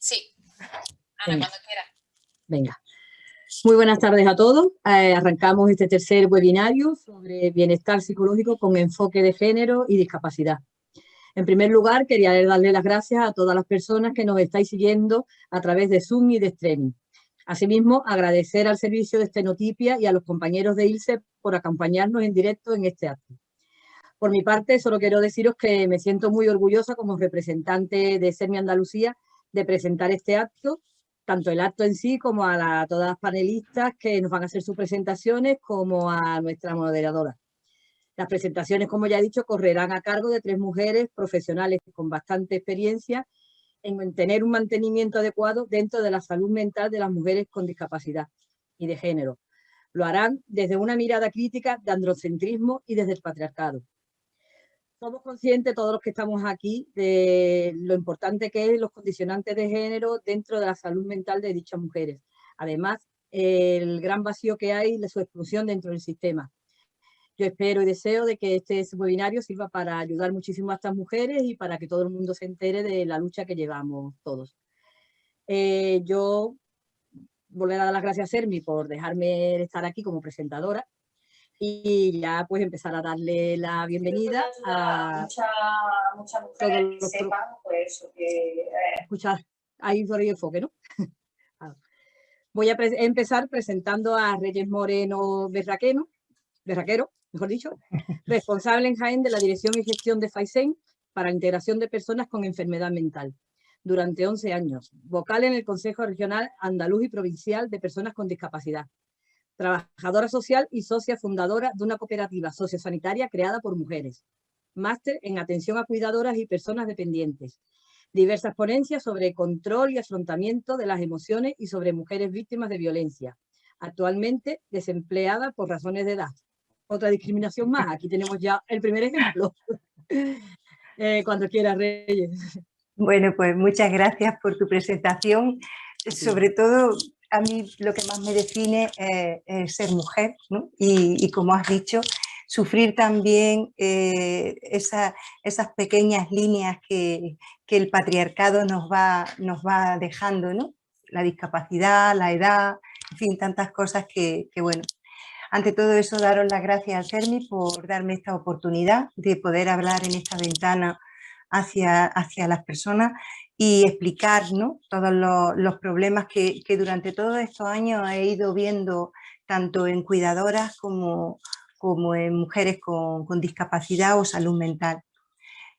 Sí, Ana, Venga. cuando quiera. Venga. Muy buenas tardes a todos. Arrancamos este tercer webinario sobre bienestar psicológico con enfoque de género y discapacidad. En primer lugar, quería darle las gracias a todas las personas que nos estáis siguiendo a través de Zoom y de streaming. Asimismo, agradecer al servicio de Estenotipia y a los compañeros de ILSE por acompañarnos en directo en este acto. Por mi parte, solo quiero deciros que me siento muy orgullosa como representante de SERMI Andalucía de presentar este acto, tanto el acto en sí como a todas las panelistas que nos van a hacer sus presentaciones, como a nuestra moderadora. Las presentaciones, como ya he dicho, correrán a cargo de 3 mujeres profesionales con bastante experiencia en tener un mantenimiento adecuado dentro de la salud mental de las mujeres con discapacidad y de género. Lo harán desde una mirada crítica de androcentrismo y desde el patriarcado. Somos conscientes, todos los que estamos aquí, de lo importante que es los condicionantes de género dentro de la salud mental de dichas mujeres. Además, el gran vacío que hay de su exclusión dentro del sistema. Yo espero y deseo de que este webinario sirva para ayudar muchísimo a estas mujeres y para que todo el mundo se entere de la lucha que llevamos todos. Yo volver a dar las gracias a Sermi por dejarme estar aquí como presentadora. Y ya pues empezar a darle la bienvenida a muchas mujeres todos que los sepan pues que escuchar ahí por el enfoque, ¿no? Voy a empezar presentando a Reyes Moreno Berraquero, mejor dicho, responsable en Jaén de la Dirección y Gestión de FAISEN para la integración de personas con enfermedad mental. Durante 11 años, vocal en el Consejo Regional Andaluz y Provincial de Personas con Discapacidad. Trabajadora social y socia fundadora de una cooperativa sociosanitaria creada por mujeres. Máster en atención a cuidadoras y personas dependientes. Diversas ponencias sobre control y afrontamiento de las emociones y sobre mujeres víctimas de violencia. Actualmente desempleada por razones de edad. Otra discriminación más. Aquí tenemos ya el primer ejemplo. Cuando quiera, Reyes. Bueno, pues muchas gracias por tu presentación. Sobre todo, a mí lo que más me define es ser mujer, ¿no? Y como has dicho, sufrir también esas pequeñas líneas que el patriarcado nos va dejando, ¿no? La discapacidad, la edad, en fin, tantas cosas que bueno. Ante todo eso, daros las gracias al CERMI por darme esta oportunidad de poder hablar en esta ventana hacia las personas y explicar, ¿no?, todos los problemas que durante todos estos años he ido viendo tanto en cuidadoras como en mujeres con discapacidad o salud mental.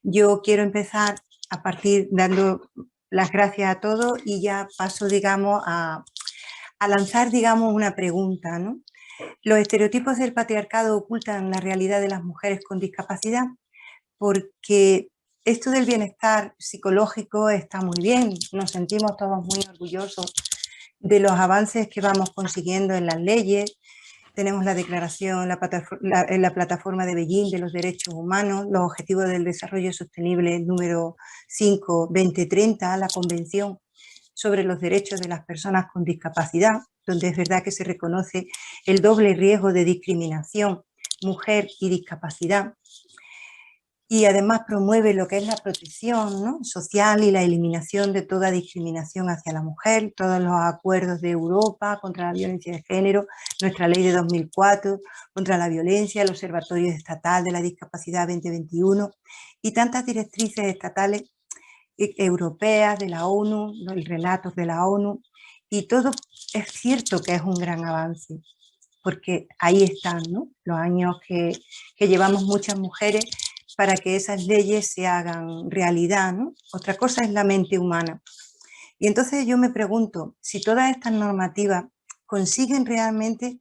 Yo quiero empezar a partir dando las gracias a todos y ya paso, digamos, a lanzar, digamos, una pregunta, ¿no? Los estereotipos del patriarcado ocultan la realidad de las mujeres con discapacidad, porque esto del bienestar psicológico está muy bien, nos sentimos todos muy orgullosos de los avances que vamos consiguiendo en las leyes. Tenemos la declaración en la plataforma de Beijing de los derechos humanos, los objetivos del desarrollo sostenible número 5, 2030, la convención sobre los derechos de las personas con discapacidad, donde es verdad que se reconoce el doble riesgo de discriminación, mujer y discapacidad, y además promueve lo que es la protección, ¿no?, social y la eliminación de toda discriminación hacia la mujer, todos los acuerdos de Europa contra la violencia de género, nuestra ley de 2004 contra la violencia, el Observatorio Estatal de la Discapacidad 2021 y tantas directrices estatales europeas de la ONU, los relatos de la ONU, y todo es cierto que es un gran avance, porque ahí están, ¿no?, los años que llevamos muchas mujeres para que esas leyes se hagan realidad, ¿no? Otra cosa es la mente humana. Y entonces yo me pregunto, si todas estas normativas consiguen realmente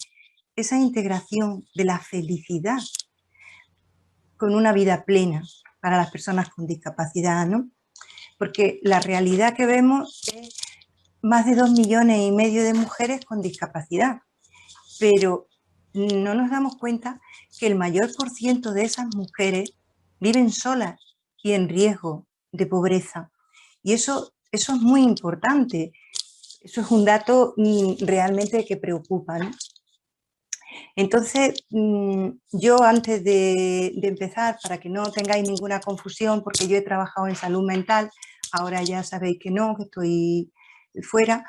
esa integración de la felicidad con una vida plena para las personas con discapacidad, ¿no? Porque la realidad que vemos es más de 2,5 millones de mujeres con discapacidad, pero no nos damos cuenta que el mayor % de esas mujeres viven solas y en riesgo de pobreza. Y eso es muy importante, eso es un dato realmente que preocupa, ¿no? Entonces, yo antes de empezar, para que no tengáis ninguna confusión, porque yo he trabajado en salud mental, ahora ya sabéis que no, que estoy fuera.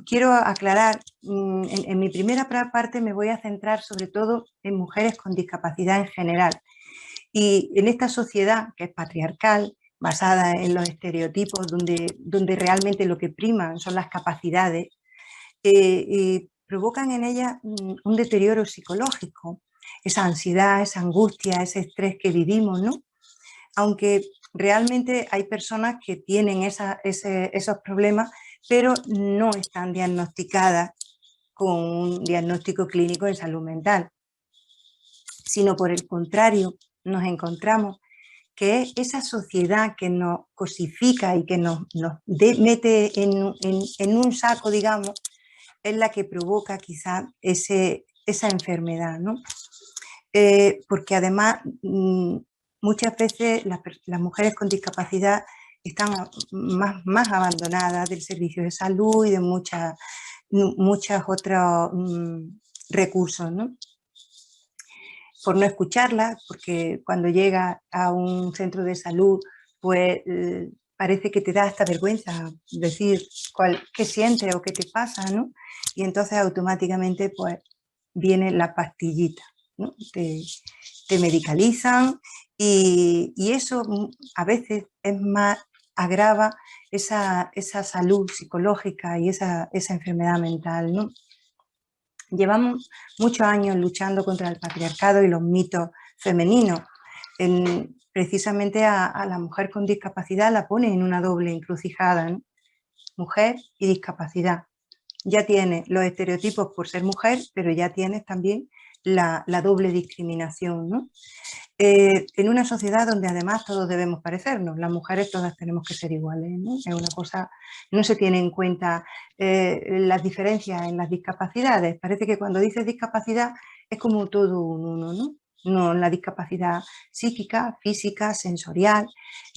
Quiero aclarar, en mi primera parte me voy a centrar sobre todo en mujeres con discapacidad en general. Y en esta sociedad que es patriarcal, basada en los estereotipos, donde realmente lo que prima son las capacidades, provocan en ella un deterioro psicológico, esa ansiedad, esa angustia, ese estrés que vivimos, ¿no? Aunque realmente hay personas que tienen esos problemas, pero no están diagnosticadas con un diagnóstico clínico en salud mental, sino por el contrario, nos encontramos que es esa sociedad que nos cosifica y que nos mete en un saco, digamos, es la que provoca quizá esa enfermedad, ¿no? Porque además muchas veces las mujeres con discapacidad están más abandonadas del servicio de salud y de muchos otros recursos, ¿no? Por no escucharlas, porque cuando llega a un centro de salud, pues parece que te da hasta vergüenza decir qué sientes o qué te pasa, ¿no? Y entonces automáticamente pues viene la pastillita, ¿no? Te medicalizan y eso a veces es más, agrava esa salud psicológica y esa enfermedad mental, ¿no? Llevamos muchos años luchando contra el patriarcado y los mitos femeninos. Precisamente a la mujer con discapacidad la pone en una doble encrucijada, ¿no? Mujer y discapacidad. Ya tienes los estereotipos por ser mujer, pero ya tienes también la doble discriminación, ¿no? En una sociedad donde además todos debemos parecernos, las mujeres todas tenemos que ser iguales, ¿no? Es una cosa, no se tiene en cuenta las diferencias en las discapacidades. Parece que cuando dices discapacidad es como todo un uno, ¿no? No, la discapacidad psíquica, física, sensorial,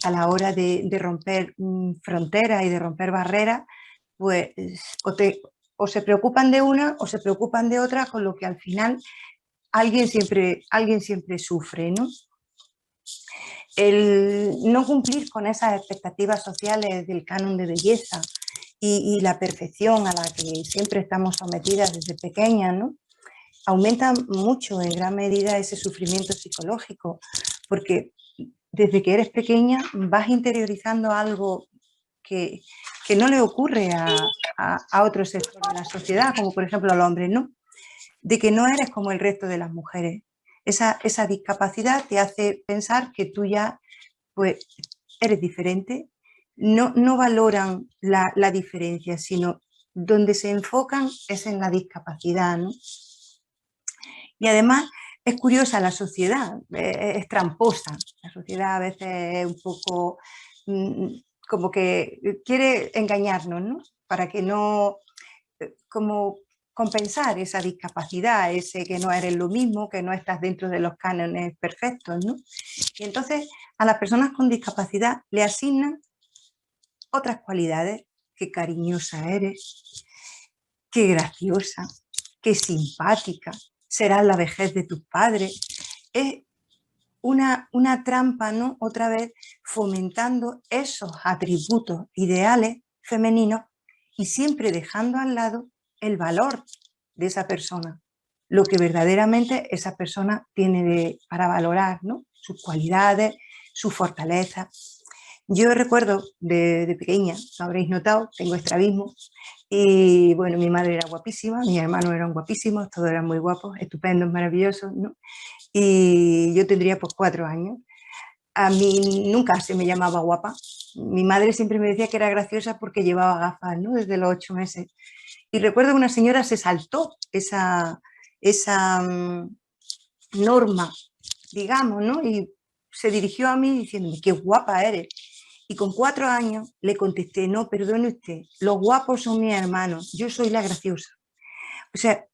a la hora de romper fronteras y de romper barreras, pues o se preocupan de una o se preocupan de otra, con lo que al final alguien siempre sufre, ¿no? El no cumplir con esas expectativas sociales del canon de belleza y la perfección a la que siempre estamos sometidas desde pequeñas, ¿no? Aumenta mucho en gran medida ese sufrimiento psicológico, porque desde que eres pequeña vas interiorizando algo que no le ocurre a otro sector de la sociedad, como por ejemplo al hombre, ¿no? De que no eres como el resto de las mujeres. Esa discapacidad te hace pensar que tú ya pues, eres diferente. No valoran la diferencia, sino donde se enfocan es en la discapacidad, ¿no? Y además es curiosa la sociedad, es tramposa. La sociedad a veces es un poco como que quiere engañarnos, ¿no? Para que no, como compensar esa discapacidad, ese que no eres lo mismo, que no estás dentro de los cánones perfectos, ¿no? Y entonces a las personas con discapacidad le asignan otras cualidades. Qué cariñosa eres, qué graciosa, qué simpática, serás la vejez de tus padres. Es una trampa, ¿no? Otra vez fomentando esos atributos ideales femeninos y siempre dejando al lado el valor de esa persona, lo que verdaderamente esa persona tiene para valorar, ¿no? Sus cualidades, su fortaleza. Yo recuerdo de pequeña, lo habréis notado, tengo estrabismo, y bueno, mi madre era guapísima, mis hermanos eran guapísimos, todos eran muy guapos, estupendos, maravillosos, ¿no? Y yo tendría pues 4 años. A mí nunca se me llamaba guapa. Mi madre siempre me decía que era graciosa porque llevaba gafas, ¿no? Desde los 8 meses. Y recuerdo que una señora se saltó esa norma, digamos, ¿no? Y se dirigió a mí diciéndome, qué guapa eres. Y con 4 años le contesté, no, perdone usted, los guapos son mis hermanos, yo soy la graciosa. O sea,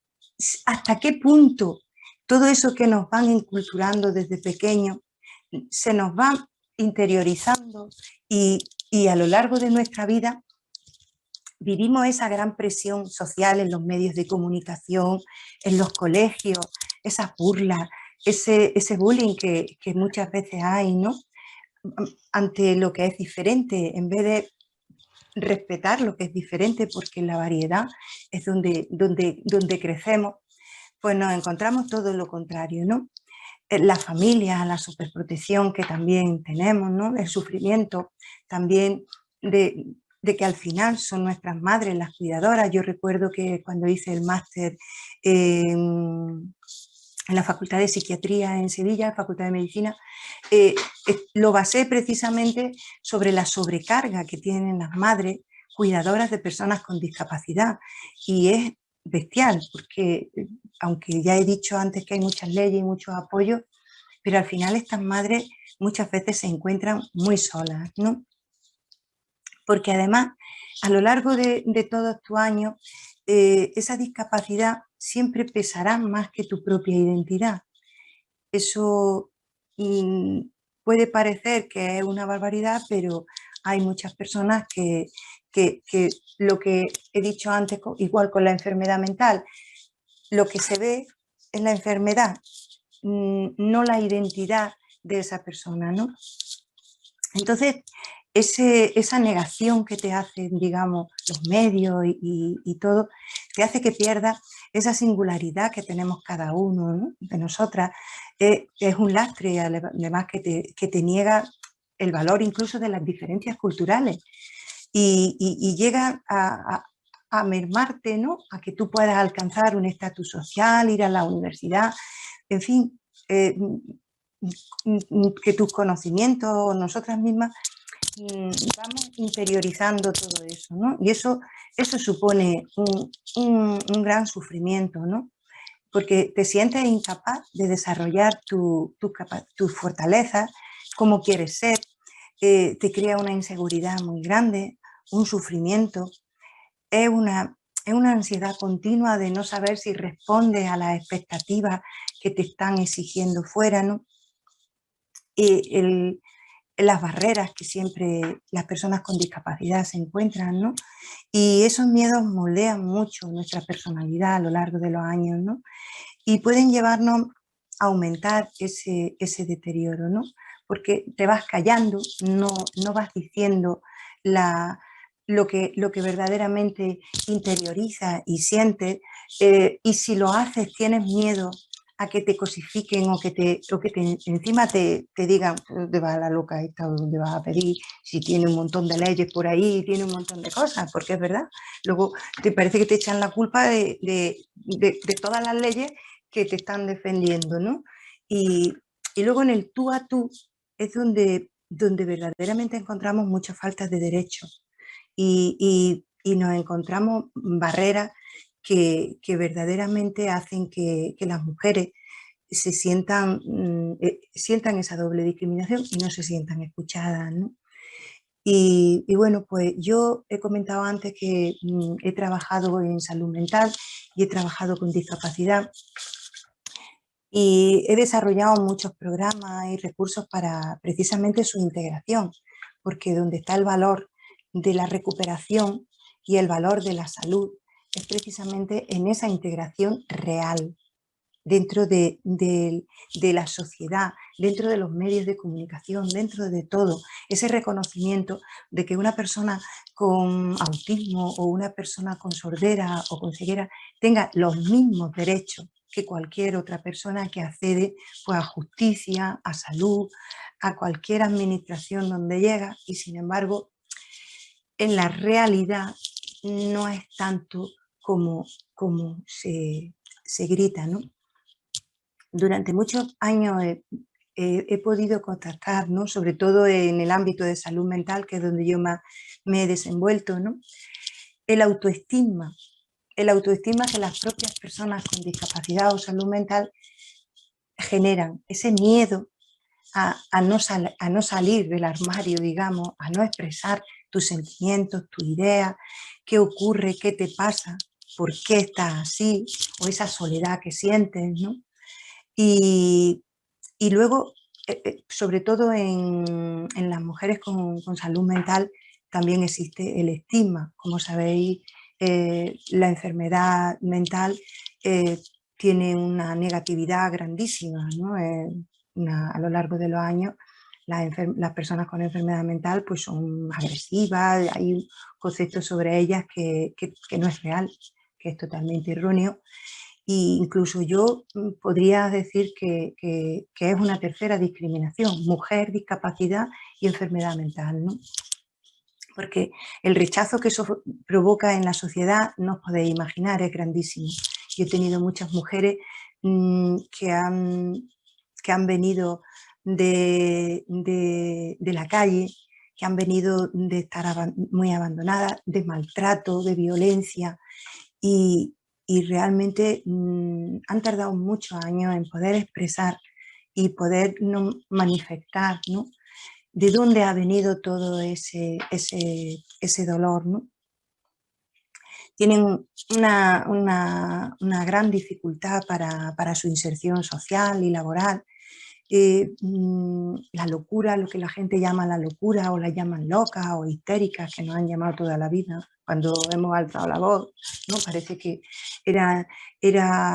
¿hasta qué punto todo eso que nos van inculturando desde pequeños se nos va interiorizando y a lo largo de nuestra vida vivimos esa gran presión social en los medios de comunicación, en los colegios, esas burlas, ese bullying que muchas veces hay, ¿no? ante lo que es diferente, en vez de respetar lo que es diferente, porque en la variedad es donde crecemos, pues nos encontramos todo lo contrario, ¿no? La familia, la superprotección que también tenemos, ¿no? El sufrimiento también de que al final son nuestras madres las cuidadoras. Yo recuerdo que cuando hice el máster en la Facultad de Psiquiatría en Sevilla, Facultad de Medicina, lo basé precisamente sobre la sobrecarga que tienen las madres cuidadoras de personas con discapacidad. Y es bestial, porque aunque ya he dicho antes que hay muchas leyes y muchos apoyos, pero al final estas madres muchas veces se encuentran muy solas, ¿no? Porque además, a lo largo de todos tus años, esa discapacidad siempre pesará más que tu propia identidad. Eso puede parecer que es una barbaridad, pero hay muchas personas que lo que he dicho antes, igual con la enfermedad mental, lo que se ve es la enfermedad, no la identidad de esa persona, ¿no? Entonces, esa negación que te hacen, digamos, los medios y todo, te hace que pierdas esa singularidad que tenemos cada uno, ¿no? De nosotras. Es un lastre, además, que te niega el valor incluso de las diferencias culturales y llega a mermarte, ¿no? A que tú puedas alcanzar un estatus social, ir a la universidad, en fin, que tus conocimientos, nosotras mismas, vamos interiorizando todo eso, ¿no? Y eso supone un gran sufrimiento, ¿no? Porque te sientes incapaz de desarrollar tus fortalezas, cómo quieres ser, te crea una inseguridad muy grande, un sufrimiento, es una ansiedad continua de no saber si respondes a las expectativas que te están exigiendo fuera, ¿no? Las barreras que siempre las personas con discapacidad se encuentran, ¿no? Y esos miedos moldean mucho nuestra personalidad a lo largo de los años, ¿no? Y pueden llevarnos a aumentar ese deterioro, ¿no? Porque te vas callando, no vas diciendo lo que verdaderamente interioriza y sientes, y si lo haces tienes miedo a que te cosifiquen o que encima te digan dónde va la loca esta, dónde vas a pedir, si tiene un montón de leyes por ahí, tiene un montón de cosas, porque es verdad. Luego te parece que te echan la culpa de todas las leyes que te están defendiendo, ¿no? Y luego en el tú a tú es donde verdaderamente encontramos muchas faltas de derechos y nos encontramos barreras que verdaderamente hacen que las mujeres se sientan esa doble discriminación y no se sientan escuchadas, ¿no? Y bueno, pues yo he comentado antes que he trabajado en salud mental y he trabajado con discapacidad y he desarrollado muchos programas y recursos para precisamente su integración, porque donde está el valor de la recuperación y el valor de la salud es precisamente en esa integración real dentro de la sociedad, dentro de los medios de comunicación, dentro de todo, ese reconocimiento de que una persona con autismo o una persona con sordera o con ceguera tenga los mismos derechos que cualquier otra persona que accede pues, a justicia, a salud, a cualquier administración donde llega y sin embargo en la realidad no es tanto como se grita, ¿no? Durante muchos años he podido contactar, ¿no? Sobre todo en el ámbito de salud mental, que es donde yo más me he desenvuelto, ¿no? El autoestima que las propias personas con discapacidad o salud mental generan, ese miedo a no salir del armario, digamos, a no expresar tus sentimientos, tus ideas, qué ocurre, qué te pasa, por qué estás así, o esa soledad que sientes, ¿no? Y luego, sobre todo en las mujeres con salud mental, también existe el estigma. Como sabéis, la enfermedad mental tiene una negatividad grandísima, ¿no? A lo largo de los años las personas con enfermedad mental pues son agresivas, hay conceptos sobre ellas que no es real, que es totalmente erróneo. E incluso yo podría decir que es una tercera discriminación, mujer, discapacidad y enfermedad mental, ¿no? Porque el rechazo que eso provoca en la sociedad, no os podéis imaginar, es grandísimo. Yo he tenido muchas mujeres que han venido de la calle, que han venido de estar muy abandonadas, de maltrato, de violencia, y realmente han tardado muchos años en poder expresar y poder manifestar, ¿no?, de dónde ha venido todo ese dolor, ¿no? Tienen una gran dificultad para su inserción social y laboral. La locura, lo que la gente llama la locura, o la llaman locas o histéricas, que nos han llamado toda la vida, cuando hemos alzado la voz, ¿no? Parece que era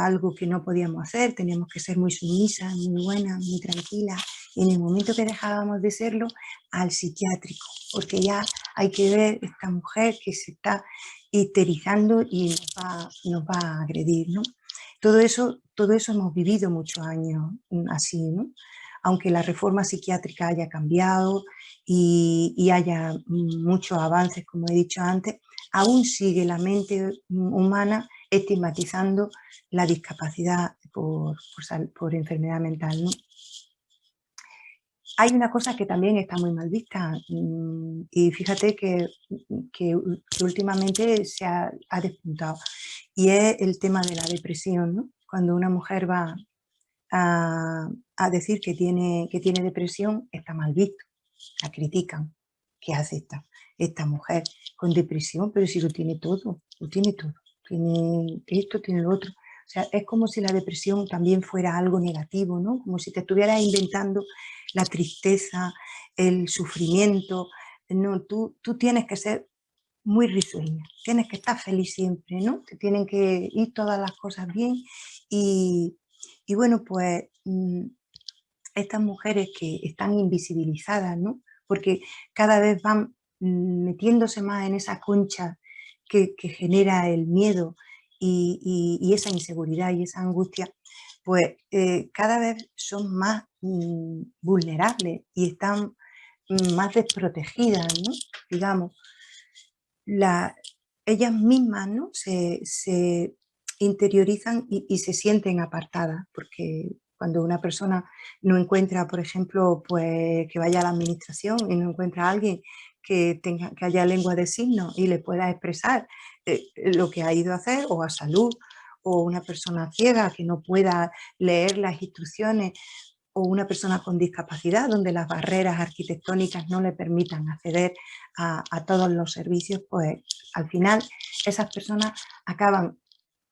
algo que no podíamos hacer, teníamos que ser muy sumisas, muy buenas, muy tranquilas, y en el momento que dejábamos de serlo, al psiquiátrico, porque ya hay que ver esta mujer que se está histerizando y nos va a agredir, ¿no? Todo eso hemos vivido muchos años así, ¿no? Aunque la reforma psiquiátrica haya cambiado y haya muchos avances, como he dicho antes, aún sigue la mente humana estigmatizando la discapacidad por enfermedad mental, ¿no? Hay una cosa que también está muy mal vista, y fíjate que últimamente se ha despuntado, y es el tema de la depresión, ¿no? Cuando una mujer va a decir que tiene depresión, está mal visto, la critican. ¿Qué hace esta mujer con depresión? Pero si lo tiene todo, tiene esto, tiene lo otro. O sea, es como si la depresión también fuera algo negativo, ¿no? Como si te estuvieras inventando la tristeza, el sufrimiento. No, tú tienes que ser muy risueña, tienes que estar feliz siempre, ¿no? Te tienen que ir todas las cosas bien, y bueno, pues estas mujeres que están invisibilizadas, ¿no? Porque cada vez van metiéndose más en esa concha que genera el miedo y esa inseguridad y esa angustia, pues cada vez son más vulnerables y están más desprotegidas, ¿no? Digamos, ellas mismas, ¿no?, se interiorizan y se sienten apartadas, porque cuando una persona no encuentra, por ejemplo, pues que vaya a la administración y no encuentra a alguien que haya lengua de signos y le pueda expresar lo que ha ido a hacer, o a salud, o una persona ciega que no pueda leer las instrucciones, o una persona con discapacidad donde las barreras arquitectónicas no le permitan acceder a todos los servicios, pues al final esas personas acaban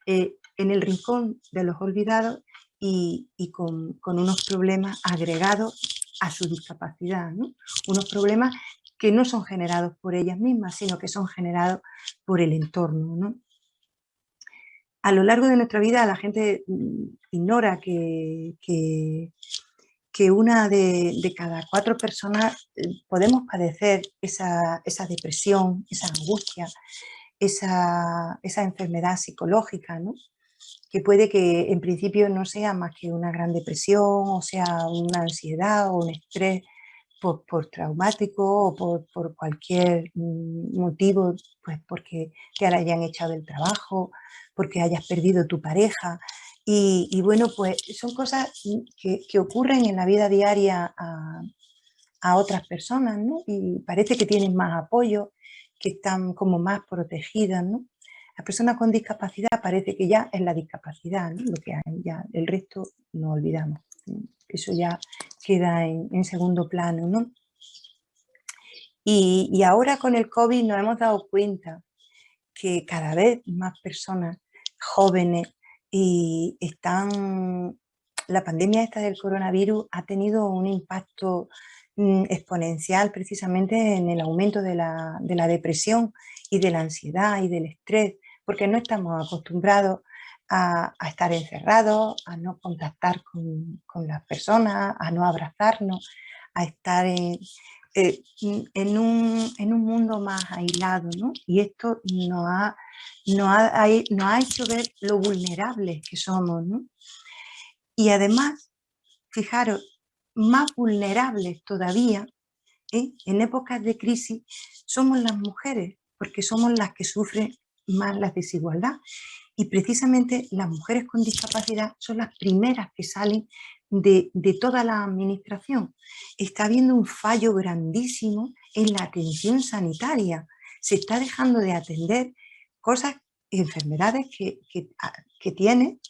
en el rincón de los olvidados y con unos problemas agregados a su discapacidad, ¿no? Unos problemas que no son generados por ellas mismas, sino que son generados por el entorno, ¿no? A lo largo de nuestra vida la gente ignora que una de cada 4 personas podemos padecer esa depresión, esa angustia, esa enfermedad psicológica, ¿no? Que puede que en principio no sea más que una gran depresión, o sea una ansiedad o un estrés por traumático, o por cualquier motivo, pues porque te hayan echado del trabajo, porque hayas perdido tu pareja. Y bueno, pues son cosas que ocurren en la vida diaria a otras personas, ¿no? Y parece que tienen más apoyo, que están como más protegidas, ¿no? La persona con discapacidad parece que ya es la discapacidad, ¿no? Lo que hay, ya el resto no olvidamos. Eso ya queda en segundo plano, ¿no? Y ahora con el COVID nos hemos dado cuenta que cada vez más personas jóvenes y la pandemia esta del coronavirus ha tenido un impacto exponencial precisamente en el aumento de la depresión y de la ansiedad y del estrés, porque no estamos acostumbrados a estar encerrados, a no contactar con las personas, a no abrazarnos, a estar en un mundo más aislado, ¿no? Y esto nos ha hecho ver lo vulnerables que somos, ¿no? Y además, fijaros, más vulnerables todavía, en épocas de crisis, somos las mujeres, porque somos las que sufren más la desigualdad. Y precisamente las mujeres con discapacidad son las primeras que salen de toda la administración. Está habiendo un fallo grandísimo en la atención sanitaria. Se está dejando de atender cosas, enfermedades que tienen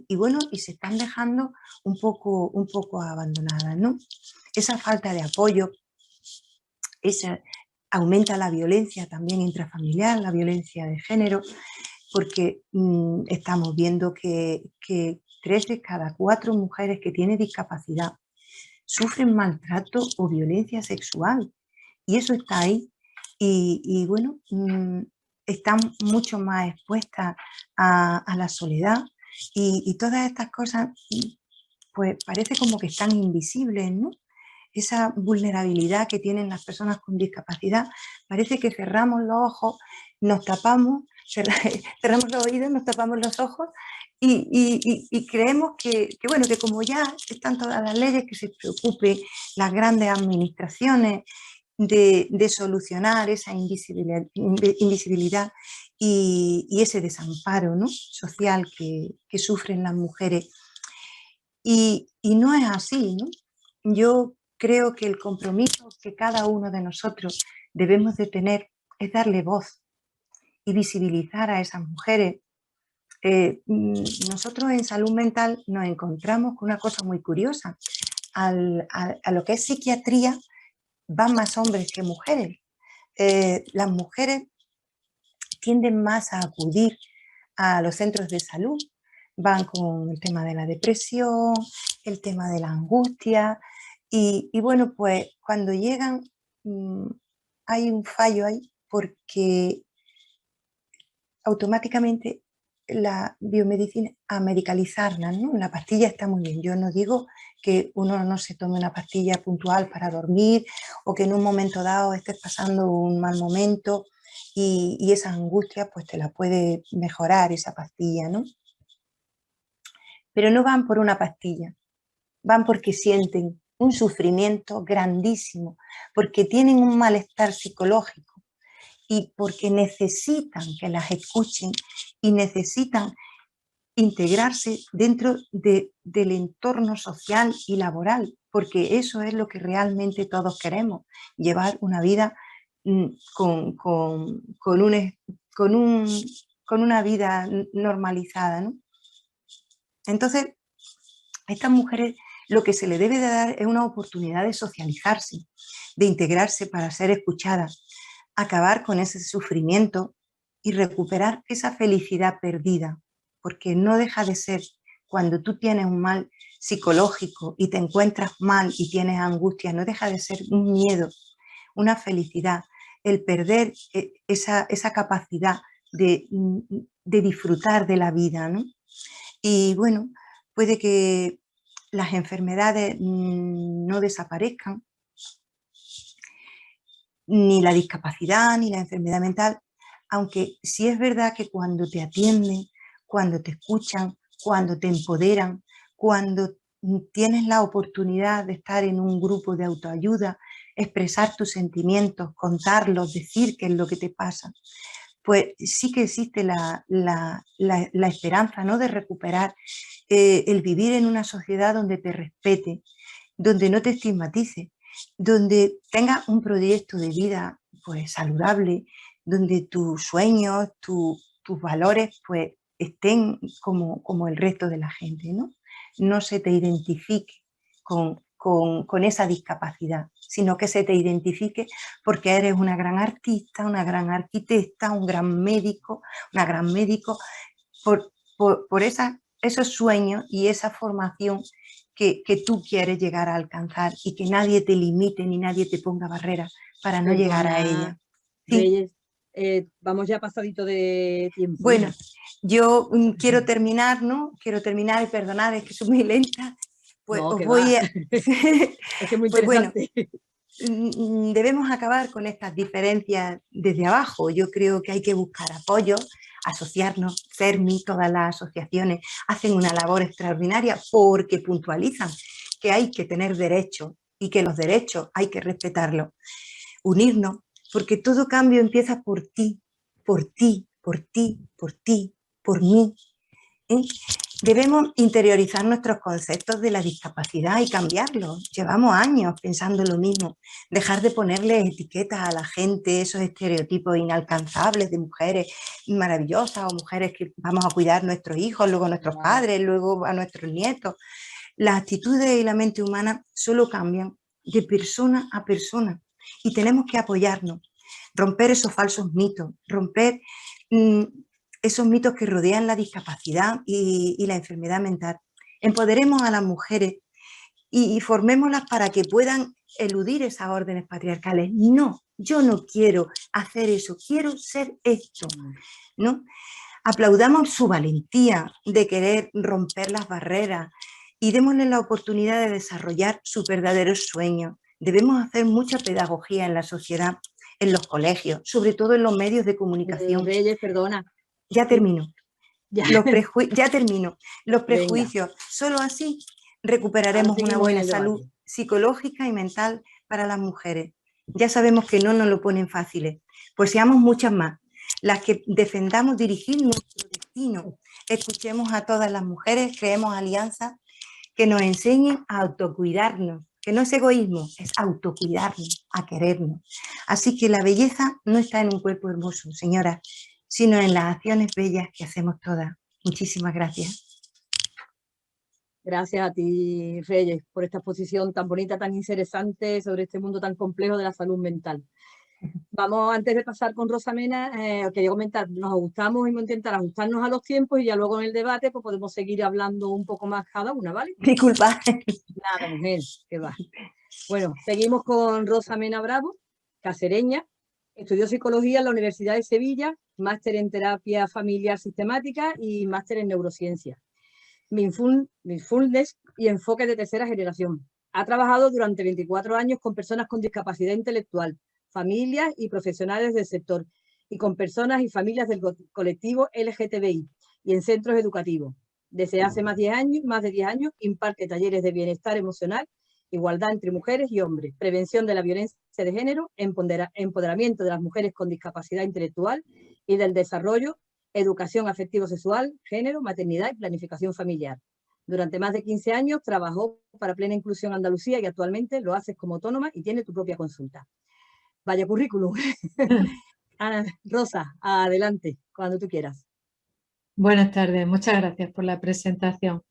bueno, y se están dejando un poco abandonadas, ¿no? Esa falta de apoyo, aumenta la violencia también intrafamiliar, la violencia de género, porque estamos viendo que 3 de cada 4 mujeres que tienen discapacidad sufren maltrato o violencia sexual. Y eso está ahí. Y bueno, están mucho más expuestas a la soledad y todas estas cosas, pues parece como que están invisibles, ¿no? Esa vulnerabilidad que tienen las personas con discapacidad, parece que cerramos los ojos, nos tapamos, cerramos los oídos, nos tapamos los ojos y creemos bueno, que como ya están todas las leyes, que se preocupe las grandes administraciones de solucionar esa invisibilidad y ese desamparo, ¿no?, social que sufren las mujeres. Y no es así, ¿no? Yo creo que el compromiso que cada uno de nosotros debemos de tener es darle voz y visibilizar a esas mujeres. Nosotros en salud mental nos encontramos con una cosa muy curiosa. A lo que es psiquiatría van más hombres que mujeres. Las mujeres tienden más a acudir a los centros de salud, van con el tema de la depresión, el tema de la angustia y bueno, pues cuando llegan hay un fallo ahí porque automáticamente la biomedicina a medicalizarla, ¿no? La pastilla está muy bien, yo no digo que uno no se tome una pastilla puntual para dormir o que en un momento dado estés pasando un mal momento y esa angustia pues te la puede mejorar esa pastilla, ¿no? Pero no van por una pastilla, van porque sienten un sufrimiento grandísimo, porque tienen un malestar psicológico y porque necesitan que las escuchen y necesitan integrarse dentro del entorno social y laboral, porque eso es lo que realmente todos queremos, llevar una vida con una vida normalizada, ¿no? Entonces, a estas mujeres lo que se le debe de dar es una oportunidad de socializarse, de integrarse para ser escuchadas, acabar con ese sufrimiento y recuperar esa felicidad perdida, porque no deja de ser, cuando tú tienes un mal psicológico y te encuentras mal y tienes angustia, no deja de ser un miedo, una felicidad, el perder esa capacidad de disfrutar de la vida, ¿no? Y bueno, puede que las enfermedades no desaparezcan, ni la discapacidad, ni la enfermedad mental, aunque sí es verdad que cuando te atienden, cuando te escuchan, cuando te empoderan, cuando tienes la oportunidad de estar en un grupo de autoayuda, expresar tus sentimientos, contarlos, decir qué es lo que te pasa, pues sí que existe la esperanza, ¿no?, de recuperar el vivir en una sociedad donde te respete, donde no te estigmatice, donde tengas un proyecto de vida pues saludable, donde tus sueños, tus valores pues estén como el resto de la gente, ¿no? No se te identifique con esa discapacidad, sino que se te identifique porque eres una gran artista, una gran arquitecta, un gran médico, una gran médico, por esos sueños y esa formación que tú quieres llegar a alcanzar y que nadie te limite ni nadie te ponga barreras para no llegar a ella. Sí. Reyes, vamos ya pasadito de tiempo. Bueno, yo quiero terminar, ¿no? Quiero terminar y perdonad, es que soy muy lenta. Pues No, os que voy va. a... Es que es muy Pues bueno, interesante. debemos acabar con estas diferencias desde abajo. Yo creo que hay que buscar apoyo, asociarnos. CERMI, todas las asociaciones hacen una labor extraordinaria porque puntualizan que hay que tener derechos y que los derechos hay que respetarlos. Unirnos, porque todo cambio empieza por ti, por ti, por ti, por ti, por mí. ¿Eh? Debemos interiorizar nuestros conceptos de la discapacidad y cambiarlos. Llevamos años pensando lo mismo. Dejar de ponerle etiquetas a la gente, esos estereotipos inalcanzables de mujeres maravillosas o mujeres que vamos a cuidar a nuestros hijos, luego a nuestros padres, luego a nuestros nietos. Las actitudes y la mente humana solo cambian de persona a persona y tenemos que apoyarnos, romper esos falsos mitos, romper esos mitos que rodean la discapacidad y la enfermedad mental. Empoderemos a las mujeres y formémoslas para que puedan eludir esas órdenes patriarcales. No, yo no quiero hacer eso, quiero ser esto, ¿no? Aplaudamos su valentía de querer romper las barreras y démosle la oportunidad de desarrollar sus verdaderos sueños. Debemos hacer mucha pedagogía en la sociedad, en los colegios, sobre todo en los medios de comunicación. Reyes, perdona. Ya termino. Ya. Ya termino. Los Venga. prejuicios, solo así Ahora recuperaremos una seguimos en buena el salud debate. psicológica y mental para las mujeres. Ya sabemos que no nos lo ponen fáciles, pues seamos muchas más las que defendamos dirigir nuestro destino. Escuchemos a todas las mujeres, creemos alianzas que nos enseñen a autocuidarnos, que no es egoísmo, es autocuidarnos, a querernos. Así que la belleza no está en un cuerpo hermoso, señora, sino en las acciones bellas que hacemos todas. Muchísimas gracias. Gracias a ti, Reyes, por esta exposición tan bonita, tan interesante sobre este mundo tan complejo de la salud mental. Vamos, antes de pasar con Rosa Mena, quería comentar, nos gustamos y vamos a intentar ajustarnos a los tiempos y ya luego en el debate pues podemos seguir hablando un poco más cada una, ¿vale? Disculpa. Nada, mujer, que va. Bueno, seguimos con Rosa Mena Bravo, cacereña, estudió psicología en la Universidad de Sevilla, máster en terapia familiar sistemática y máster en neurociencia. Mindfulness y enfoque de tercera generación. Ha trabajado durante 24 años con personas con discapacidad intelectual, familias y profesionales del sector, y con personas y familias del colectivo LGTBI y en centros educativos. Desde hace más de 10 años, imparte talleres de bienestar emocional, igualdad entre mujeres y hombres, prevención de la violencia de género, empoderamiento de las mujeres con discapacidad intelectual y del desarrollo, educación afectivo-sexual, género, maternidad y planificación familiar. Durante más de 15 años trabajó para Plena Inclusión Andalucía y actualmente lo haces como autónoma y tiene tu propia consulta. Vaya currículum. Ana, Rosa, adelante, cuando tú quieras. Buenas tardes, muchas gracias por la presentación.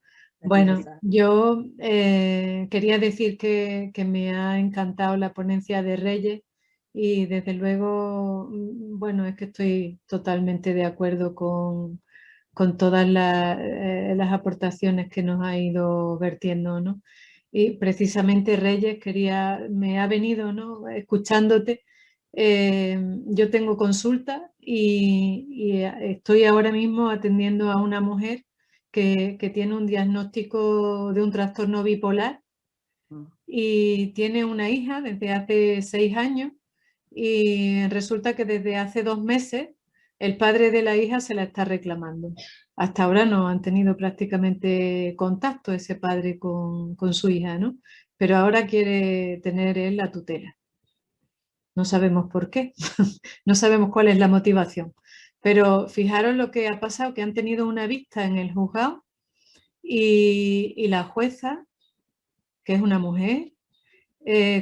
Bueno, yo quería decir que me ha encantado la ponencia de Reyes y desde luego, bueno, es que estoy totalmente de acuerdo con todas las aportaciones que nos ha ido vertiendo, ¿no? Y precisamente Reyes me ha venido, ¿no? Escuchándote. Yo tengo consulta y estoy ahora mismo atendiendo a una mujer que tiene un diagnóstico de un trastorno bipolar y tiene una hija desde hace 6 años y resulta que desde hace 2 meses el padre de la hija se la está reclamando. Hasta ahora no han tenido prácticamente contacto ese padre con su hija, ¿no? Pero ahora quiere tener él la tutela. No sabemos por qué, no sabemos cuál es la motivación. Pero fijaros lo que ha pasado, que han tenido una vista en el juzgado y la jueza, que es una mujer,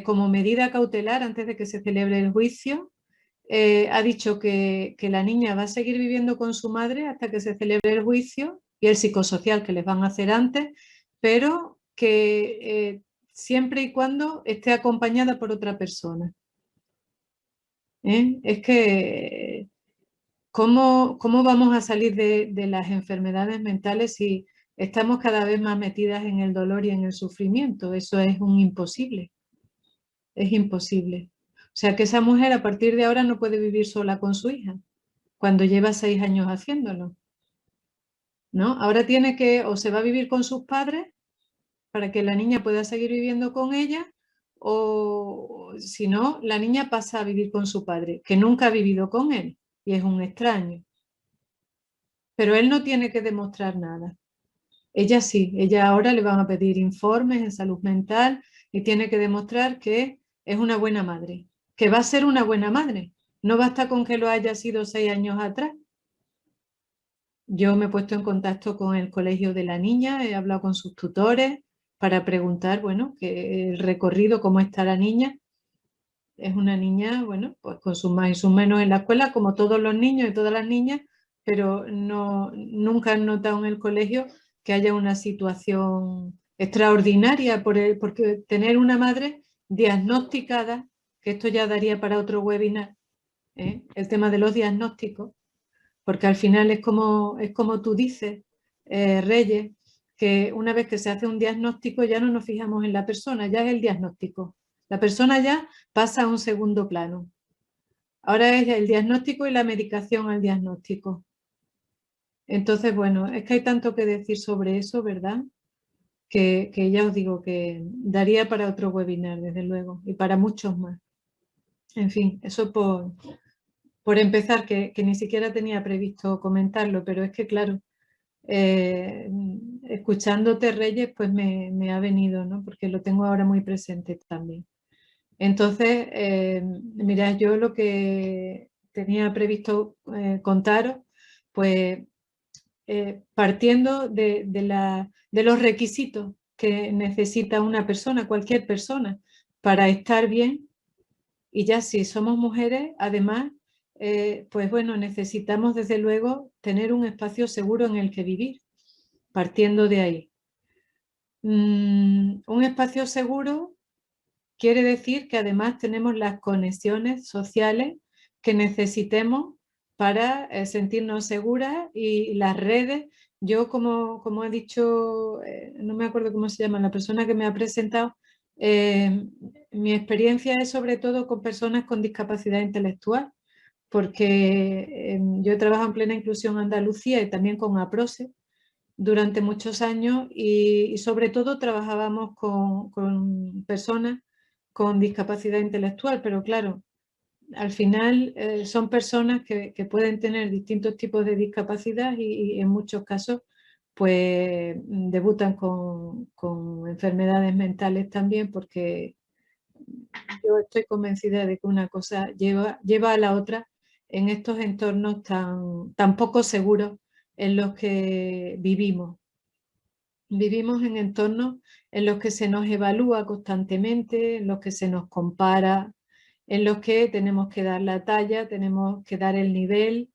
como medida cautelar antes de que se celebre el juicio, ha dicho que la niña va a seguir viviendo con su madre hasta que se celebre el juicio y el psicosocial que les van a hacer antes, pero que siempre y cuando esté acompañada por otra persona. Es que, ¿cómo vamos a salir de las enfermedades mentales si estamos cada vez más metidas en el dolor y en el sufrimiento? Eso es un imposible. Es imposible. O sea que esa mujer a partir de ahora no puede vivir sola con su hija, cuando lleva 6 años haciéndolo, ¿no? Ahora tiene que, o se va a vivir con sus padres, para que la niña pueda seguir viviendo con ella, o si no, la niña pasa a vivir con su padre, que nunca ha vivido con él y es un extraño. Pero él no tiene que demostrar nada. Ella sí, ella ahora le van a pedir informes en salud mental y tiene que demostrar que es una buena madre, que va a ser una buena madre. No basta con que lo haya sido 6 años atrás. Yo me he puesto en contacto con el colegio de la niña, he hablado con sus tutores para preguntar, bueno, que el recorrido, cómo está la niña. Es una niña, bueno, pues con sus más y sus menos en la escuela, como todos los niños y todas las niñas, pero no, nunca han notado en el colegio que haya una situación extraordinaria porque tener una madre diagnosticada, que esto ya daría para otro webinar, el tema de los diagnósticos, porque al final es como tú dices, Reyes, que una vez que se hace un diagnóstico ya no nos fijamos en la persona, ya es el diagnóstico. La persona ya pasa a un segundo plano. Ahora es el diagnóstico y la medicación al diagnóstico. Entonces, bueno, es que hay tanto que decir sobre eso, ¿verdad? Que ya os digo que daría para otro webinar, desde luego, y para muchos más. En fin, eso por empezar, que ni siquiera tenía previsto comentarlo, pero es que, claro, escuchándote, Reyes, pues me ha venido, ¿no? Porque lo tengo ahora muy presente también. Entonces, mira, yo lo que tenía previsto contaros, pues partiendo de los requisitos que necesita una persona, cualquier persona, para estar bien, y ya si somos mujeres, además, pues bueno, necesitamos desde luego tener un espacio seguro en el que vivir, partiendo de ahí. Un espacio seguro quiere decir que además tenemos las conexiones sociales que necesitemos para sentirnos seguras, y las redes. Yo, como he dicho, no me acuerdo cómo se llama la persona que me ha presentado, mi experiencia es sobre todo con personas con discapacidad intelectual, porque yo he trabajado en Plena Inclusión Andalucía y también con APROSE durante muchos años, y sobre todo trabajábamos con personas con discapacidad intelectual, pero claro, al final son personas que pueden tener distintos tipos de discapacidad y en muchos casos pues debutan con enfermedades mentales también, porque yo estoy convencida de que una cosa lleva a la otra en estos entornos tan poco seguros en los que vivimos. Vivimos en entornos en los que se nos evalúa constantemente, en los que se nos compara, en los que tenemos que dar la talla, tenemos que dar el nivel.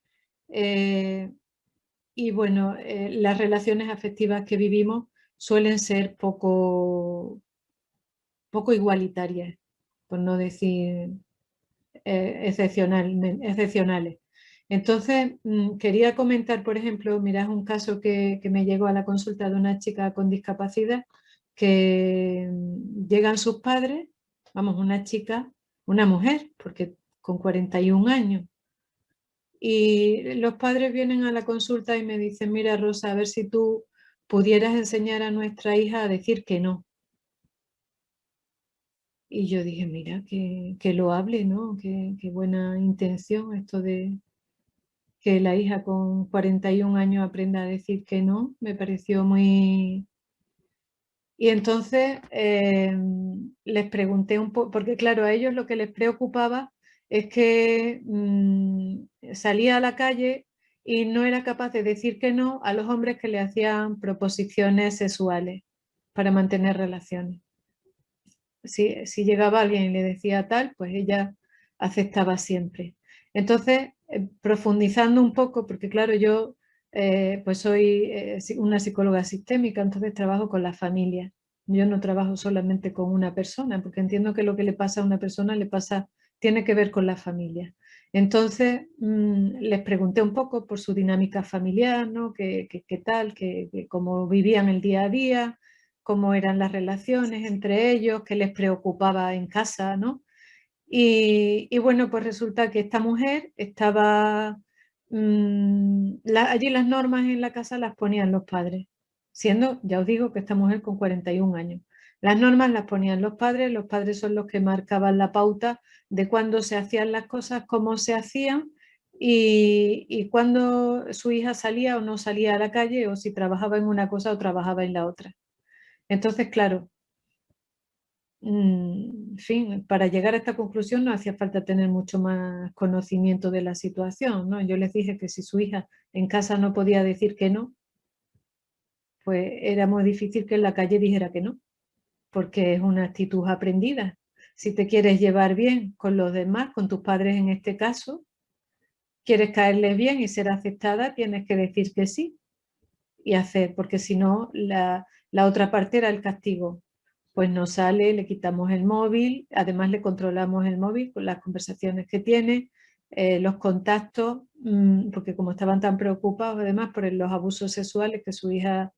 Y bueno, las relaciones afectivas que vivimos suelen ser poco igualitarias, por no decir excepcionales. Entonces, quería comentar, por ejemplo, mirad un caso que me llegó a la consulta de una chica con discapacidad, que llegan sus padres, vamos, una chica, una mujer, porque con 41 años, y los padres vienen a la consulta y me dicen, mira, Rosa, a ver si tú pudieras enseñar a nuestra hija a decir que no. Y yo dije, mira, que lo hable, ¿no? Qué buena intención esto de que la hija con 41 años aprenda a decir que no, me pareció muy... Y entonces les pregunté un poco, porque claro, a ellos lo que les preocupaba es que salía a la calle y no era capaz de decir que no a los hombres que le hacían proposiciones sexuales para mantener relaciones. Si llegaba alguien y le decía tal, pues ella aceptaba siempre. Entonces, profundizando un poco, porque claro, yo pues soy una psicóloga sistémica, entonces trabajo con las familias. Yo no trabajo solamente con una persona, porque entiendo que lo que le pasa a una persona tiene que ver con la familia. Entonces, les pregunté un poco por su dinámica familiar, ¿no? ¿Qué tal? ¿Cómo vivían el día a día? ¿Cómo eran las relaciones entre ellos? ¿Qué les preocupaba en casa, ¿no? Y bueno, pues resulta que esta mujer estaba... allí las normas en la casa las ponían los padres. siendo, ya os digo, que esta mujer con 41 años. Las normas las ponían los padres son los que marcaban la pauta de cuándo se hacían las cosas, cómo se hacían y cuándo su hija salía o no salía a la calle o si trabajaba en una cosa o trabajaba en la otra. Entonces, claro, en fin, para llegar a esta conclusión no hacía falta tener mucho más conocimiento de la situación, ¿no? Yo les dije que si su hija en casa no podía decir que no, pues era muy difícil que en la calle dijera que no, porque es una actitud aprendida. Si te quieres llevar bien con los demás, con tus padres en este caso, quieres caerles bien y ser aceptada, tienes que decir que sí y hacer, porque si no, la otra parte era el castigo. Pues no sale, le quitamos el móvil, además le controlamos el móvil con las conversaciones que tiene, los contactos, porque como estaban tan preocupados además por los abusos sexuales que su hija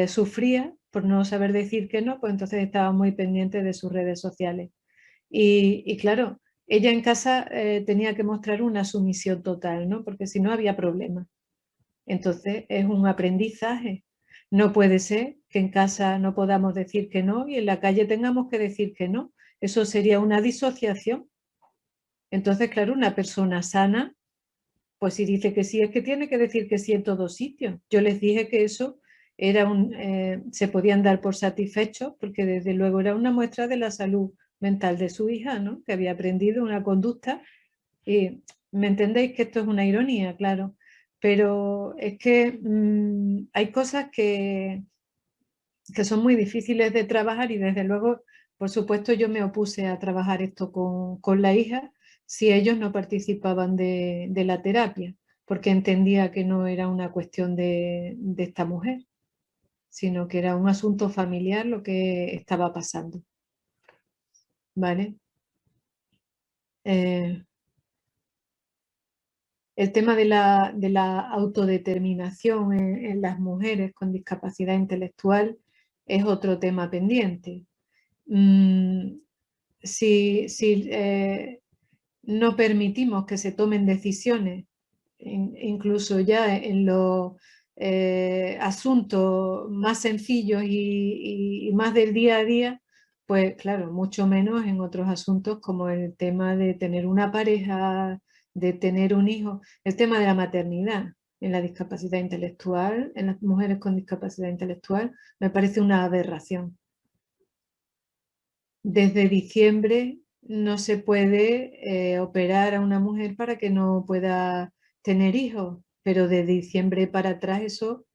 sufría por no saber decir que no, pues entonces estaban muy pendientes de sus redes sociales. Y claro, ella en casa tenía que mostrar una sumisión total, ¿no? Porque si no había problema. Entonces es un aprendizaje. No puede ser que en casa no podamos decir que no y en la calle tengamos que decir que no. Eso sería una disociación. Entonces, claro, una persona sana, pues si dice que sí, es que tiene que decir que sí en todos sitios. Yo les dije que eso era se podían dar por satisfechos porque desde luego era una muestra de la salud mental de su hija, ¿no? Que había aprendido una conducta. Y me entendéis que esto es una ironía, claro, pero es que hay cosas que son muy difíciles de trabajar y desde luego, por supuesto, yo me opuse a trabajar esto con la hija si ellos no participaban de la terapia, porque entendía que no era una cuestión de esta mujer, sino que era un asunto familiar lo que estaba pasando. ¿Vale? El tema de la autodeterminación en las mujeres con discapacidad intelectual es otro tema pendiente. Si no permitimos que se tomen decisiones, incluso ya en los asuntos más sencillos y más del día a día, pues claro, mucho menos en otros asuntos como el tema de tener una pareja, de tener un hijo, el tema de la maternidad en la discapacidad intelectual, en las mujeres con discapacidad intelectual, me parece una aberración. Desde diciembre no se puede operar a una mujer para que no pueda tener hijos, pero de diciembre para atrás eso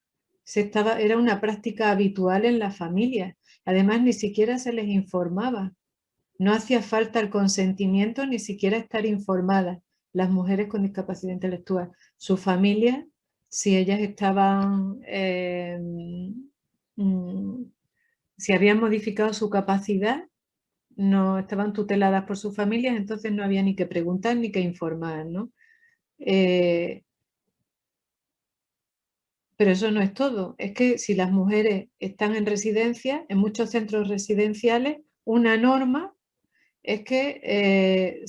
era una práctica habitual en las familias. Además, ni siquiera se les informaba. No hacía falta el consentimiento, ni siquiera estar informadas las mujeres con discapacidad intelectual. Sus familias, si ellas estaban, si habían modificado su capacidad, no estaban tuteladas por sus familias, entonces no había ni que preguntar ni que informar, ¿no? Pero eso no es todo, es que si las mujeres están en residencia, en muchos centros residenciales, una norma es que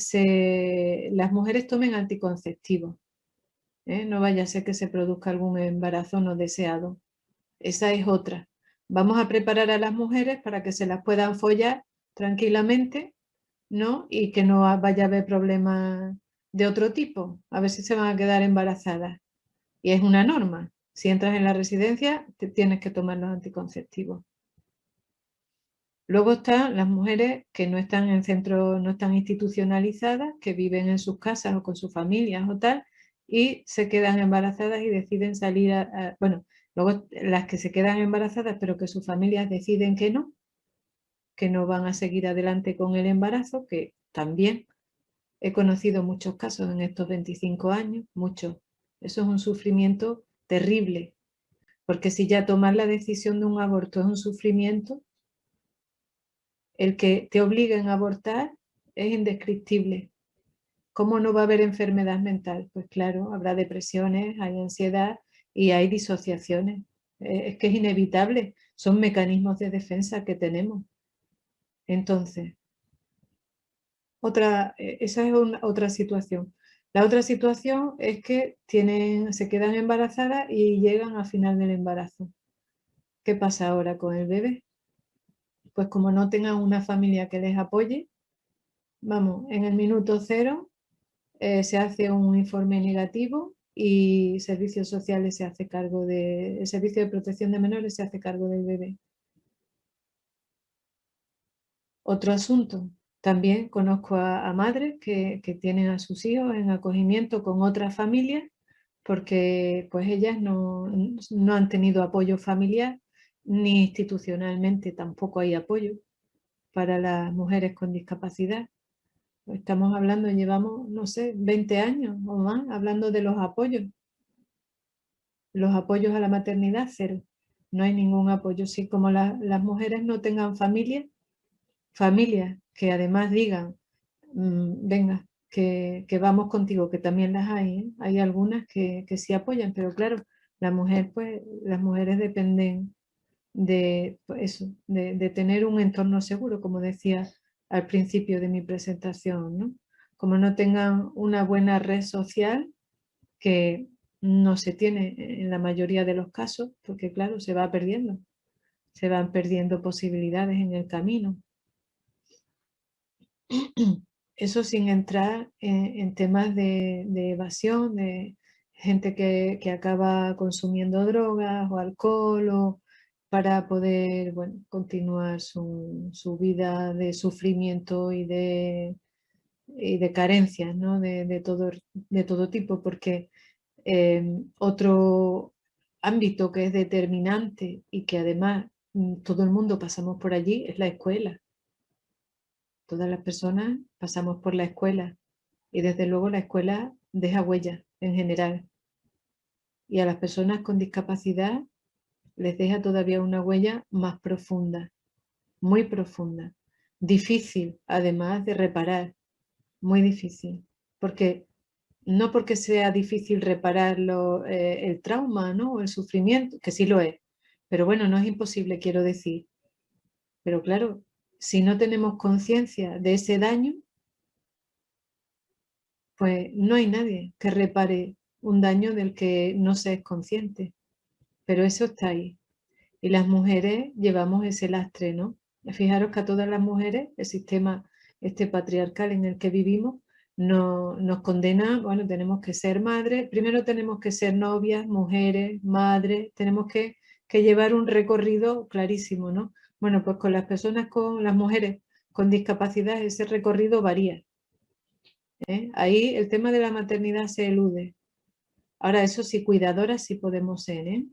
las mujeres tomen anticonceptivos, ¿eh? No vaya a ser que se produzca algún embarazo no deseado. Esa es otra. Vamos a preparar a las mujeres para que se las puedan follar tranquilamente, ¿no? Y que no vaya a haber problemas de otro tipo, a ver si se van a quedar embarazadas. Y es una norma. Si entras en la residencia, te tienes que tomar los anticonceptivos. Luego están las mujeres que no están en centros, no están institucionalizadas, que viven en sus casas o con sus familias o tal, y se quedan embarazadas y deciden salir bueno, luego las que se quedan embarazadas, pero que sus familias deciden que no van a seguir adelante con el embarazo, que también he conocido muchos casos en estos 25 años, muchos. Eso es un sufrimiento terrible, porque si ya tomar la decisión de un aborto es un sufrimiento, el que te obliguen a abortar es indescriptible. ¿Cómo no va a haber enfermedad mental? Pues claro, habrá depresiones, hay ansiedad y hay disociaciones. Es que es inevitable, son mecanismos de defensa que tenemos. Entonces, esa es otra situación. La otra situación es que se quedan embarazadas y llegan al final del embarazo. ¿qué pasa ahora con el bebé? Pues como no tengan una familia que les apoye, vamos, en el minuto cero se hace un informe negativo y Servicios Sociales se hace cargo el Servicio de Protección de Menores se hace cargo del bebé. Otro asunto, también conozco a madres que tienen a sus hijos en acogimiento con otras familias porque pues ellas no han tenido apoyo familiar ni institucionalmente tampoco hay apoyo para las mujeres con discapacidad. Estamos hablando, llevamos, no sé, 20 años o más hablando de los apoyos. Los apoyos a la maternidad, cero. No hay ningún apoyo. Si como las mujeres no tengan familias que además digan, venga, que vamos contigo, que también las hay, ¿eh? Hay algunas que sí apoyan, pero claro, la mujer, pues, las mujeres dependen de pues, eso, de tener un entorno seguro, como decía al principio de mi presentación, ¿no? Como no tengan una buena red social, que no se tiene en la mayoría de los casos, porque claro, se van perdiendo posibilidades en el camino. Eso sin entrar en temas de evasión, de gente que acaba consumiendo drogas o alcohol o para poder bueno, continuar su vida de sufrimiento y de carencias, ¿no? de todo tipo, porque otro ámbito que es determinante y que además todo el mundo pasamos por allí es la escuela. Todas las personas pasamos por la escuela y desde luego la escuela deja huella en general. Y a las personas con discapacidad les deja todavía una huella más profunda, muy profunda. Difícil, además de reparar, muy difícil. Porque no porque sea difícil reparar el trauma, ¿no? O el sufrimiento, que sí lo es. Pero bueno, no es imposible, quiero decir. Pero claro, si no tenemos conciencia de ese daño, pues no hay nadie que repare un daño del que no se es consciente. Pero eso está ahí. Y las mujeres llevamos ese lastre, ¿no? Fijaros que a todas las mujeres el sistema este patriarcal en el que vivimos nos condena, bueno, tenemos que ser madres, primero tenemos que ser novias, mujeres, madres, tenemos que llevar un recorrido clarísimo, ¿no? Bueno, pues con las mujeres con discapacidad ese recorrido varía. ¿Eh? Ahí el tema de la maternidad se elude. Ahora, eso sí, cuidadoras sí podemos ser, ¿eh?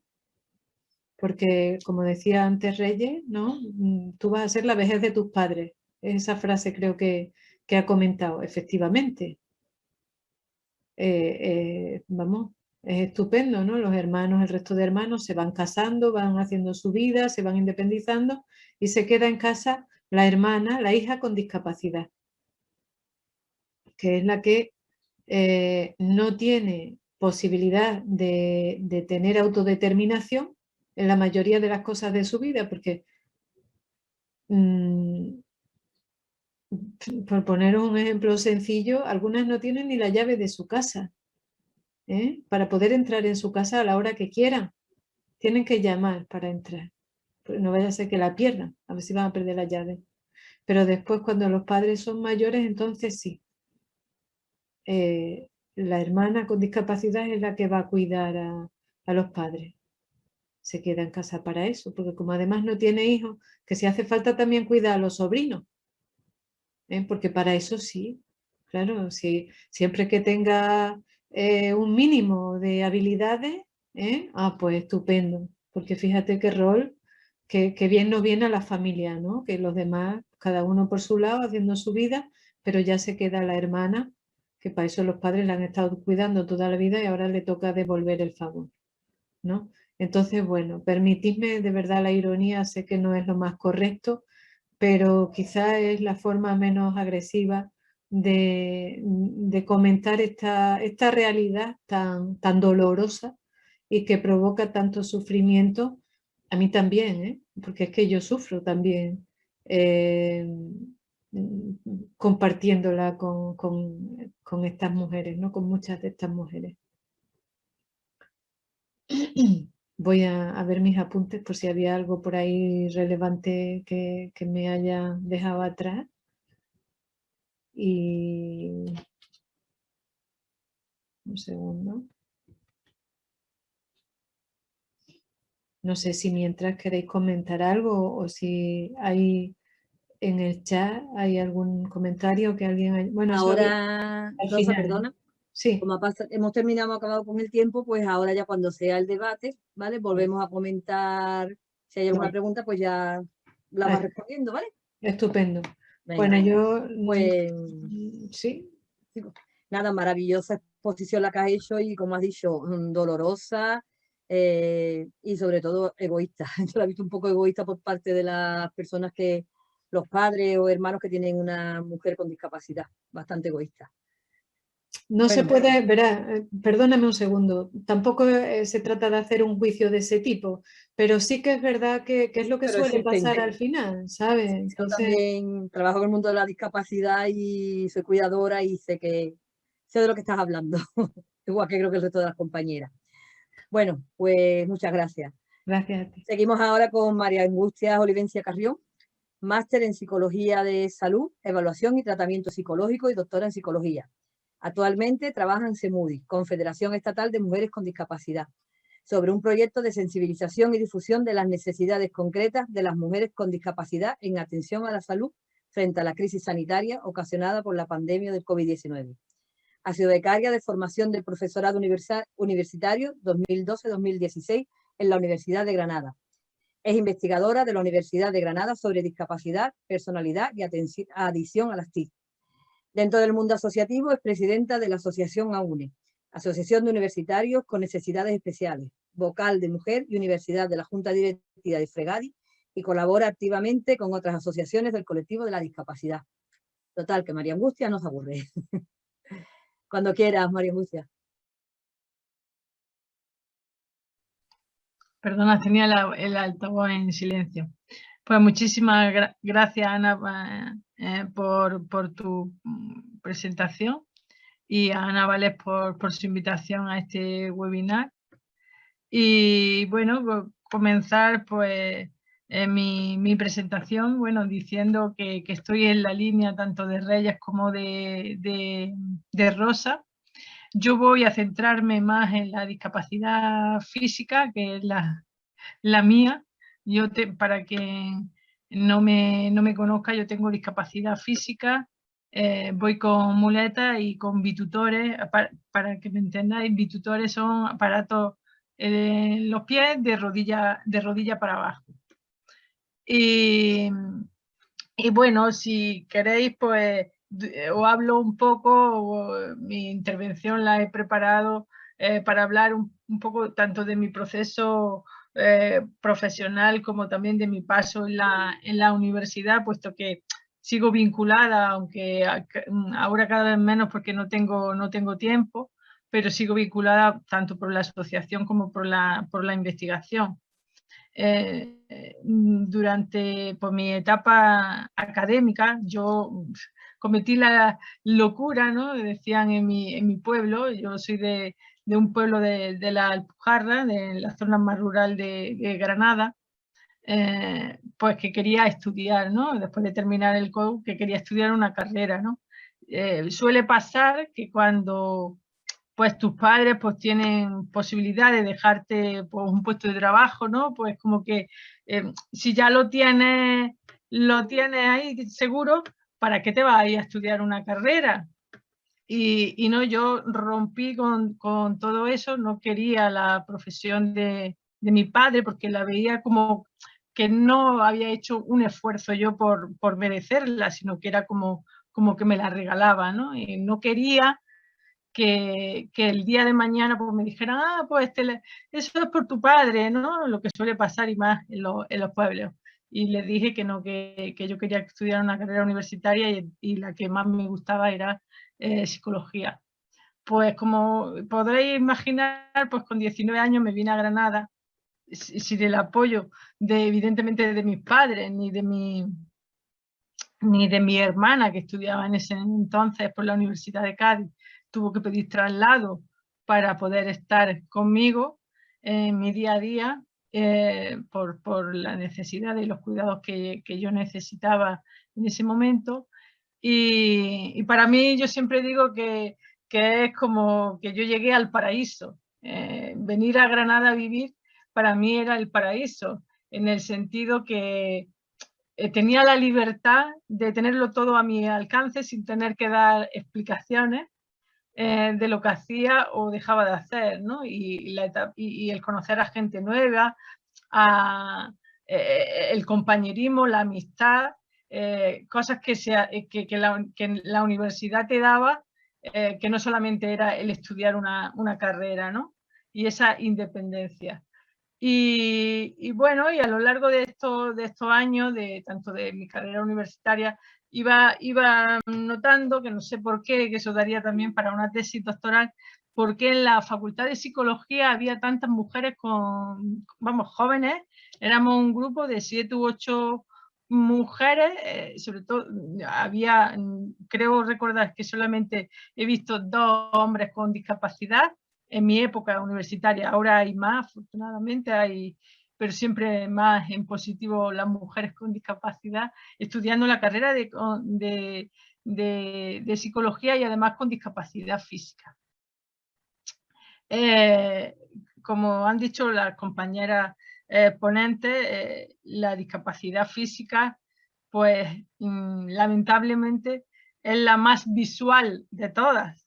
Porque, como decía antes Reyes, ¿no? Tú vas a ser la vejez de tus padres. Esa frase creo que ha comentado. Efectivamente. Vamos, es estupendo, ¿no? Los hermanos, el resto de hermanos se van casando, van haciendo su vida, se van independizando y se queda en casa la hermana, la hija con discapacidad, que es la que no tiene posibilidad de tener autodeterminación en la mayoría de las cosas de su vida, porque por poner un ejemplo sencillo, algunas no tienen ni la llave de su casa, ¿eh? Para poder entrar en su casa a la hora que quieran. Tienen que llamar para entrar. Pero no vaya a ser que la pierdan, a ver si van a perder la llave. Pero después, cuando los padres son mayores, entonces sí. La hermana con discapacidad es la que va a cuidar a los padres. Se queda en casa para eso, porque como además no tiene hijos, que si hace falta también cuida a los sobrinos, porque para eso sí, claro, siempre que tenga un mínimo de habilidades, pues estupendo, porque fíjate qué rol, que bien nos viene a la familia, ¿no? Que los demás, cada uno por su lado, haciendo su vida, pero ya se queda la hermana, que para eso los padres la han estado cuidando toda la vida y ahora le toca devolver el favor, ¿no? Entonces, bueno, permitidme de verdad la ironía, sé que no es lo más correcto, pero quizá es la forma menos agresiva de comentar esta realidad tan dolorosa y que provoca tanto sufrimiento. A mí también, ¿eh? Porque es que yo sufro también eh, compartiéndola con estas mujeres, ¿no? Con muchas de estas mujeres. voy a ver mis apuntes por si había algo por ahí relevante que me haya dejado atrás. Y un segundo. No sé si mientras queréis comentar algo o si hay en el chat hay algún comentario que alguien... Bueno, eso Ahora, al Rosa, final, ¿no? perdona, Sí, como hemos terminado, acabado con el tiempo, pues ahora ya cuando sea el debate, ¿vale? Volvemos a comentar, si hay alguna vale. pregunta, pues ya la vas respondiendo, ¿vale? Estupendo. Venga, Bueno, yo pues sí, nada, maravillosa exposición la que has hecho y, como has dicho, dolorosa y sobre todo egoísta. Yo la he visto un poco egoísta por parte de las personas que, los padres o hermanos que tienen una mujer con discapacidad, bastante egoísta. no se Bueno, puede, verá, perdóname un segundo, tampoco se trata de hacer un juicio de ese tipo, pero sí que es verdad que es lo que pero suele existen. pasar al final, ¿sabes? Yo Entonces, también trabajo en el mundo de la discapacidad y soy cuidadora y sé de lo que estás hablando, igual que creo que el resto de las compañeras. Bueno, pues muchas gracias. gracias a ti. Seguimos ahora con María Angustias Olivencia Carrión, máster en Psicología de Salud, Evaluación y Tratamiento Psicológico y doctora en Psicología. Actualmente trabaja en CEMUDI, Confederación Estatal de Mujeres con Discapacidad, sobre un proyecto de sensibilización y difusión de las necesidades concretas de las mujeres con discapacidad en atención a la salud frente a la crisis sanitaria ocasionada por la pandemia del COVID-19. Ha sido becaria de formación del profesorado universitario 2012-2016 en la Universidad de Granada. Es investigadora de la Universidad de Granada sobre discapacidad, personalidad y adicción a las TIC. Dentro del mundo asociativo es presidenta de la Asociación AUNE, Asociación de Universitarios con Necesidades Especiales, vocal de Mujer y Universidad de la Junta Directiva de Fregadi y colabora activamente con otras asociaciones del colectivo de la discapacidad. Total, que María Angustias no se aburre. Cuando quieras, María Angustias. Perdona, tenía el altavoz en silencio. Pues muchísimas gracias, Ana, por tu presentación y a Ana Vales por su invitación a este webinar. Y bueno, pues, comenzar pues mi presentación, bueno, diciendo que estoy en la línea tanto de Reyes como de Rosa. Yo voy a centrarme más en la discapacidad física, que es la mía. Para quien no me conozca, yo tengo discapacidad física, voy con muletas y con bitutores. Para que me entendáis, bitutores son aparatos en los pies de rodilla para abajo. Y bueno, si queréis, pues os hablo un poco, mi intervención la he preparado para hablar un poco tanto de mi proceso profesional como también de mi paso en la universidad, puesto que sigo vinculada, aunque ahora cada vez menos porque no tengo tiempo, pero sigo vinculada tanto por la asociación como por la investigación. Durante mi etapa académica yo cometí la locura, ¿no? Decían en mi pueblo, yo soy de un pueblo de la Alpujarra, de la zona más rural de Granada, pues que quería estudiar, ¿no? Después de terminar el COU, que quería estudiar una carrera, ¿no? Suele pasar que cuando pues tus padres pues tienen posibilidad de dejarte pues, un puesto de trabajo, ¿no? Pues como que si ya lo tienes ahí seguro, ¿para qué te vas a ir a estudiar una carrera? Y no, yo rompí con todo eso, no quería la profesión de mi padre porque la veía como que no había hecho un esfuerzo yo por merecerla, sino que era como que me la regalaba, ¿no? Y no quería que el día de mañana pues, me dijeran, pues eso es por tu padre, ¿no? Lo que suele pasar y más en los pueblos. Y les dije que no, que yo quería estudiar una carrera universitaria y la que más me gustaba era psicología. Pues como podréis imaginar, pues con 19 años me vine a Granada sin el apoyo evidentemente de mis padres ni de mi hermana que estudiaba en ese entonces por la Universidad de Cádiz. Tuvo que pedir traslado para poder estar conmigo en mi día a día por la necesidad y los cuidados que yo necesitaba en ese momento. Y para mí, yo siempre digo que es como que yo llegué al paraíso. Venir a Granada a vivir para mí era el paraíso, en el sentido que tenía la libertad de tenerlo todo a mi alcance sin tener que dar explicaciones de lo que hacía o dejaba de hacer, ¿no? Y el conocer a gente nueva, el compañerismo, la amistad, cosas que la universidad te daba, que no solamente era el estudiar una carrera, ¿no? Y esa independencia. Y bueno, y a lo largo de estos años, tanto de mi carrera universitaria, iba notando, que no sé por qué, que eso daría también para una tesis doctoral, por qué en la Facultad de Psicología había tantas mujeres jóvenes. Éramos un grupo de 7 u 8 mujeres, sobre todo creo recordar que solamente he visto 2 hombres con discapacidad en mi época universitaria. Ahora hay más, afortunadamente, pero siempre más en positivo las mujeres con discapacidad, estudiando la carrera de psicología y además con discapacidad física. Como han dicho las compañeras ponentes, la discapacidad física, pues lamentablemente es la más visual de todas,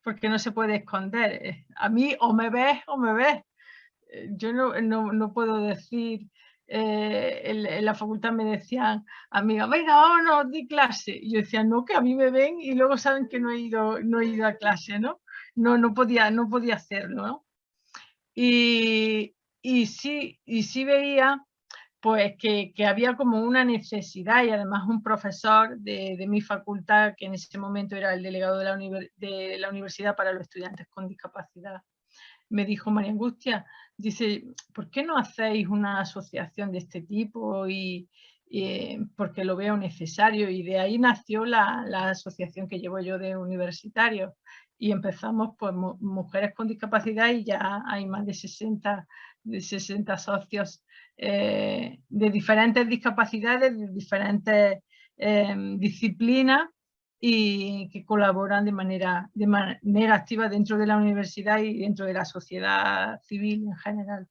porque no se puede esconder. A mí o me ves o me ves. Yo no puedo decir, en la facultad me decían, amiga, venga, vámonos, di clase. Y yo decía, no, que a mí me ven y luego saben que no he ido a clase, ¿no? No podía hacerlo, ¿no? Y sí veía pues que había como una necesidad, y además un profesor de mi facultad, que en ese momento era el delegado de la universidad para los estudiantes con discapacidad, me dijo: María Angustia, dice, ¿por qué no hacéis una asociación de este tipo? Porque lo veo necesario, y de ahí nació la asociación que llevo yo de universitarios, y empezamos pues mujeres con discapacidad, y ya hay más de 60 socios de diferentes discapacidades, de diferentes disciplinas, y que colaboran de manera activa dentro de la universidad y dentro de la sociedad civil en general.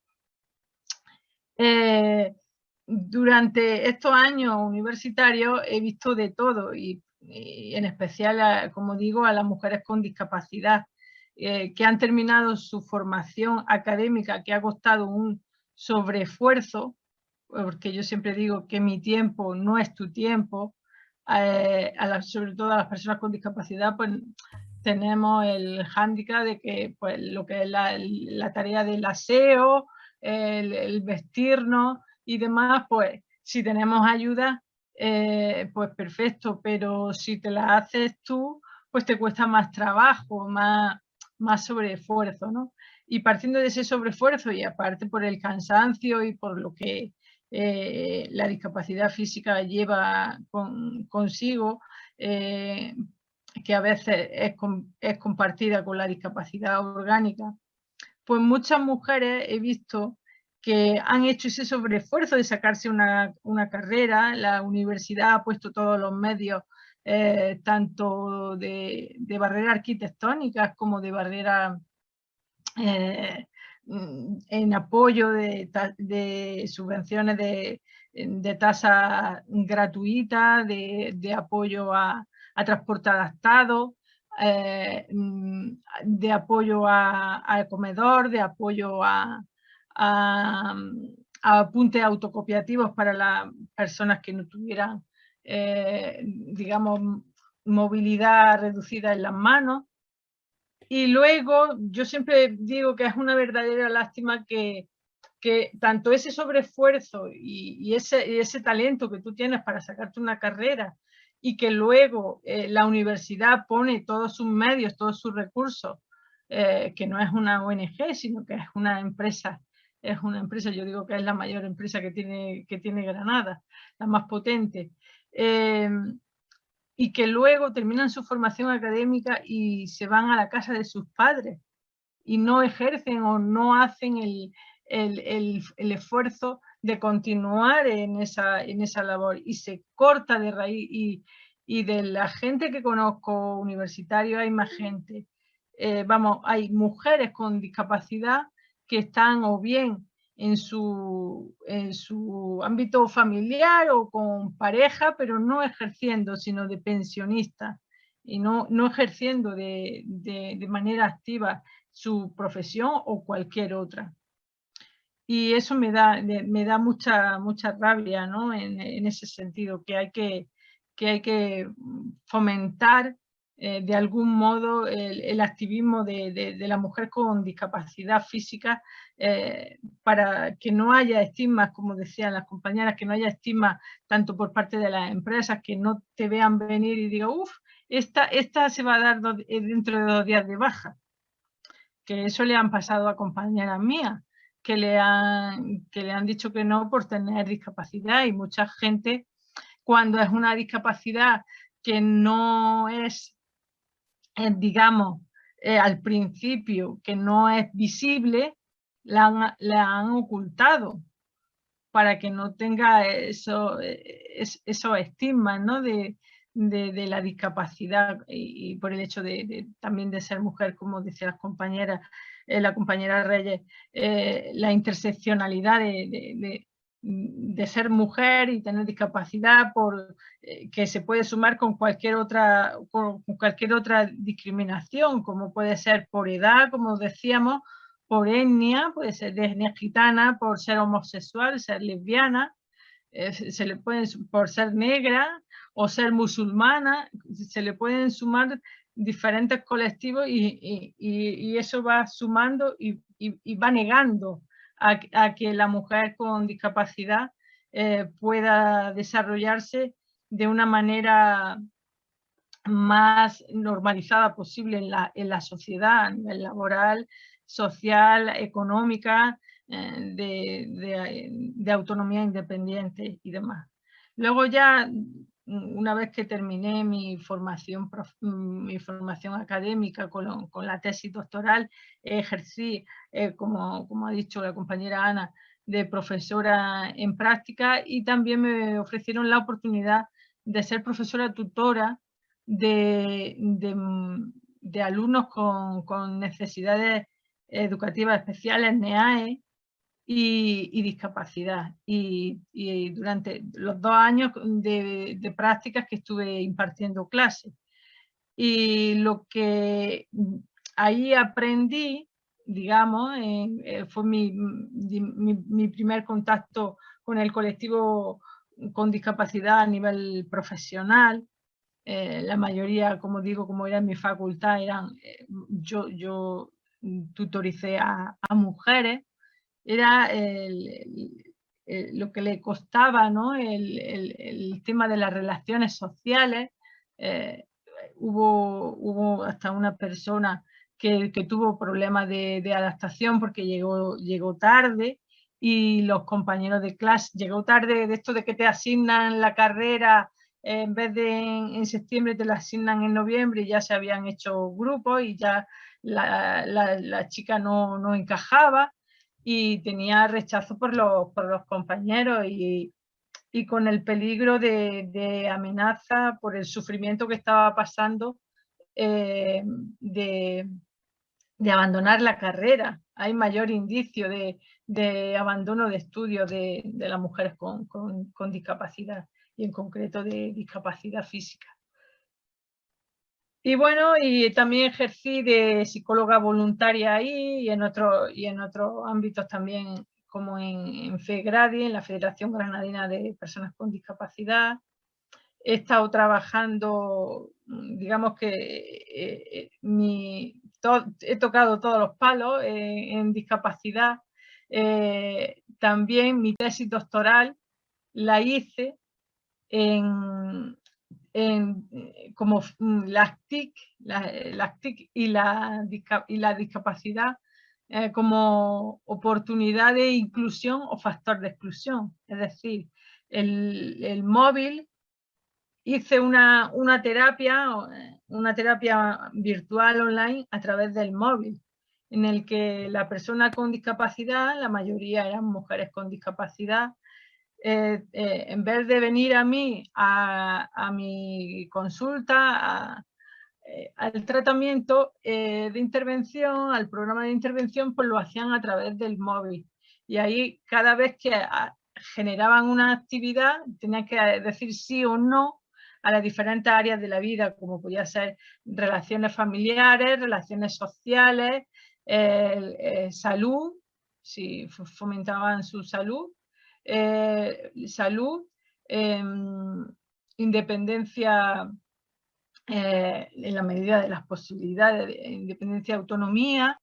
Durante estos años universitarios he visto de todo, y en especial, como digo, a las mujeres con discapacidad que han terminado su formación académica, que ha costado un sobreesfuerzo, porque yo siempre digo que mi tiempo no es tu tiempo. Sobre todo a las personas con discapacidad, pues tenemos el hándicap de que pues, lo que es la tarea del aseo, el vestirnos y demás, pues si tenemos ayuda, pues perfecto, pero si te la haces tú, pues te cuesta más trabajo, más sobreesfuerzo, ¿no? Y partiendo de ese sobreesfuerzo, y aparte por el cansancio y por lo que la discapacidad física lleva consigo, que a veces es compartida con la discapacidad orgánica, pues muchas mujeres he visto que han hecho ese sobreesfuerzo de sacarse una carrera. La universidad ha puesto todos los medios, tanto de barreras arquitectónicas como de barreras en apoyo de subvenciones de tasa gratuita, de apoyo a transporte adaptado, de apoyo a comedor, de apoyo a apuntes autocopiativos para las personas que no tuvieran, digamos, movilidad reducida en las manos. Y luego yo siempre digo que es una verdadera lástima que tanto ese sobreesfuerzo y ese talento que tú tienes para sacarte una carrera, y que luego la universidad pone todos sus medios, todos sus recursos, que no es una ONG, sino que es una empresa, yo digo que es la mayor empresa que tiene Granada, la más potente, y que luego terminan su formación académica y se van a la casa de sus padres, y no ejercen o no hacen el esfuerzo de continuar en esa labor, y se corta de raíz. Y de la gente que conozco universitario hay más gente. Vamos, hay mujeres con discapacidad que están o bien en su ámbito familiar o con pareja, pero no ejerciendo, sino de pensionista, y no ejerciendo de manera activa su profesión o cualquier otra. Y eso me da mucha rabia, ¿no? En ese sentido, que hay que fomentar de algún modo el activismo de la mujer con discapacidad física, para que no haya estigmas, como decían las compañeras, que no haya estigmas tanto por parte de las empresas, que no te vean venir y digan, uff, esta se va a dar dentro de 2 días de baja. Que eso le han pasado a compañeras mías, que le han dicho que no por tener discapacidad, y mucha gente, cuando es una discapacidad que no es, digamos, al principio, que no es visible, la han ocultado para que no tenga esos estigmas, ¿no? de la discapacidad, y por el hecho también de ser mujer, como decía la compañera Reyes, la interseccionalidad de ser mujer y tener discapacidad, que se puede sumar con cualquier otra discriminación, como puede ser por edad, como decíamos, por etnia, puede ser de etnia gitana, por ser homosexual, ser lesbiana, por ser negra o ser musulmana, se le pueden sumar diferentes colectivos, y eso va sumando y va negando a que la mujer con discapacidad pueda desarrollarse de una manera más normalizada posible en la sociedad, a nivel laboral, social, económica, de autonomía independiente y demás. Luego ya, una vez que terminé mi formación académica con la tesis doctoral, ejercí, como ha dicho la compañera Ana, de profesora en práctica, y también me ofrecieron la oportunidad de ser profesora tutora de alumnos con necesidades educativas especiales, NEAE, y discapacidad. Y durante los 2 años de prácticas que estuve impartiendo clases. Y lo que ahí aprendí, digamos, fue mi primer contacto con el colectivo con discapacidad a nivel profesional. La mayoría, como digo, como era en mi facultad, yo tutoricé a mujeres. Era lo que le costaba, ¿no? el tema de las relaciones sociales. Hubo hasta una persona que tuvo problemas de adaptación porque llegó tarde, y los compañeros de clase, llegó tarde de esto de que te asignan la carrera, en vez de en septiembre te la asignan en noviembre, y ya se habían hecho grupos y ya la chica no encajaba, y tenía rechazo por los compañeros, y con el peligro de amenaza por el sufrimiento que estaba pasando, de abandonar la carrera. Hay mayor indicio de abandono de estudios de las mujeres con discapacidad, y en concreto de discapacidad física. Y bueno, y también ejercí de psicóloga voluntaria ahí, y en otros ámbitos también, como en FEGRADI, en la Federación Granadina de Personas con Discapacidad. He estado trabajando, digamos que he tocado todos los palos en discapacidad. También mi tesis doctoral la hice como las TIC y la discapacidad como oportunidad de inclusión o factor de exclusión. Es decir, el móvil, hice una terapia virtual online a través del móvil, en el que la persona con discapacidad, la mayoría eran mujeres con discapacidad, en vez de venir a mí, a mi consulta, al tratamiento de intervención, al programa de intervención, pues lo hacían a través del móvil. Y ahí cada vez que generaban una actividad, tenían que decir sí o no a las diferentes áreas de la vida, como podía ser relaciones familiares, relaciones sociales, salud, si fomentaban su salud, independencia en la medida de las posibilidades, de independencia y autonomía.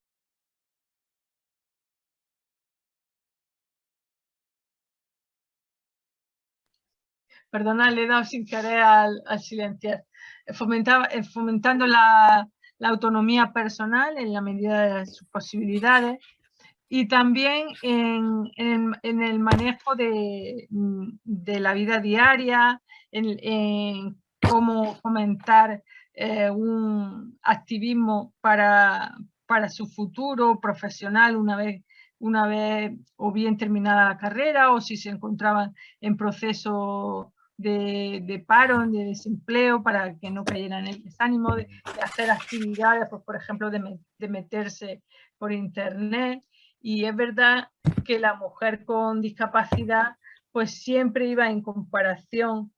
Perdona, le he dado sin querer al silenciar. Fomentando la autonomía personal en la medida de sus posibilidades, y también en el manejo de la vida diaria, en cómo fomentar un activismo para su futuro profesional una vez o bien terminada la carrera, o si se encontraban en proceso de paro, de desempleo, para que no cayeran en el desánimo, de hacer actividades, pues, por ejemplo, de meterse por internet. Y es verdad que la mujer con discapacidad pues siempre iba en comparación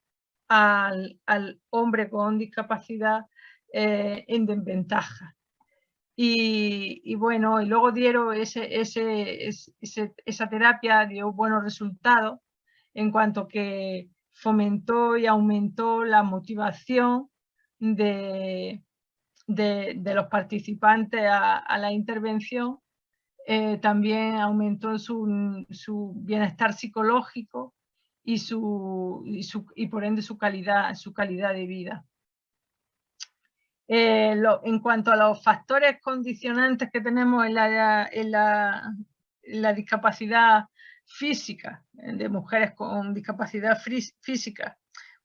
al hombre con discapacidad en desventaja. Y bueno, y luego dieron esa terapia dio buenos resultados en cuanto que fomentó y aumentó la motivación de los participantes a la intervención. También aumentó su bienestar psicológico y por ende su calidad de vida. En cuanto a los factores condicionantes que tenemos en la discapacidad física, de mujeres con discapacidad física,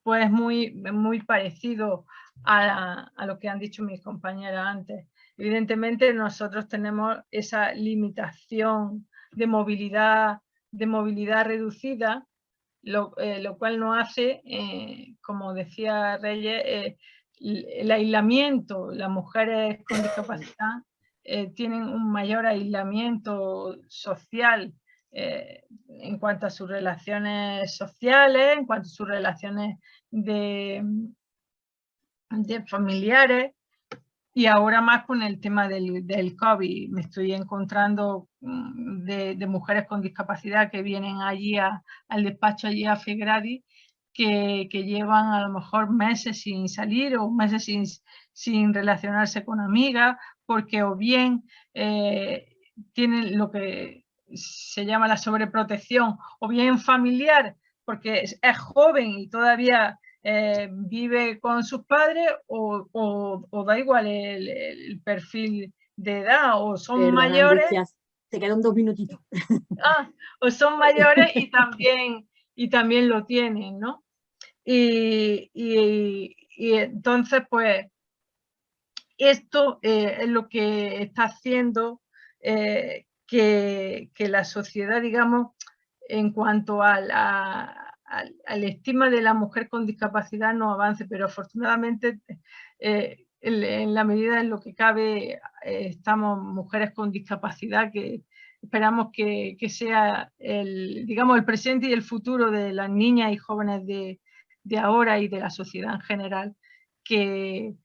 pues es muy parecido a lo que han dicho mis compañeras antes. Evidentemente nosotros tenemos esa limitación de movilidad reducida, lo cual nos hace, como decía Reyes, el aislamiento. Las mujeres con discapacidad tienen un mayor aislamiento social en cuanto a sus relaciones sociales, en cuanto a sus relaciones de familiares, y ahora más con el tema del COVID. Me estoy encontrando de mujeres con discapacidad que vienen allí al despacho, allí a FEGRADI, que llevan a lo mejor meses sin salir o meses sin relacionarse con amigas, porque o bien tienen lo que se llama la sobreprotección, o bien familiar, porque es joven y todavía vive con sus padres, o da igual el perfil de edad, o son Perdona, mayores. Alicia, te quedan 2 minutitos. O son mayores y también lo tienen, ¿no? Y entonces, pues, esto es lo que está haciendo que la sociedad, digamos, en cuanto al estigma de la mujer con discapacidad no avance, pero afortunadamente en la medida en lo que cabe estamos mujeres con discapacidad que esperamos que sea digamos, el presente y el futuro de las niñas y jóvenes de ahora y de la sociedad en general, que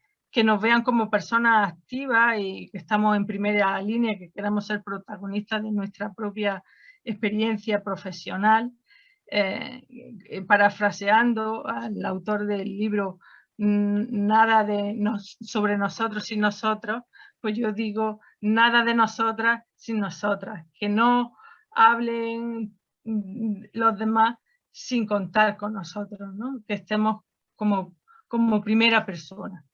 nos vean como personas activas y que estamos en primera línea, que queramos ser protagonistas de nuestra propia experiencia profesional. Parafraseando al autor del libro Nada sobre nosotros sin nosotros, pues yo digo nada de nosotras sin nosotras, que no hablen los demás sin contar con nosotros, ¿no? Que estemos como primera persona.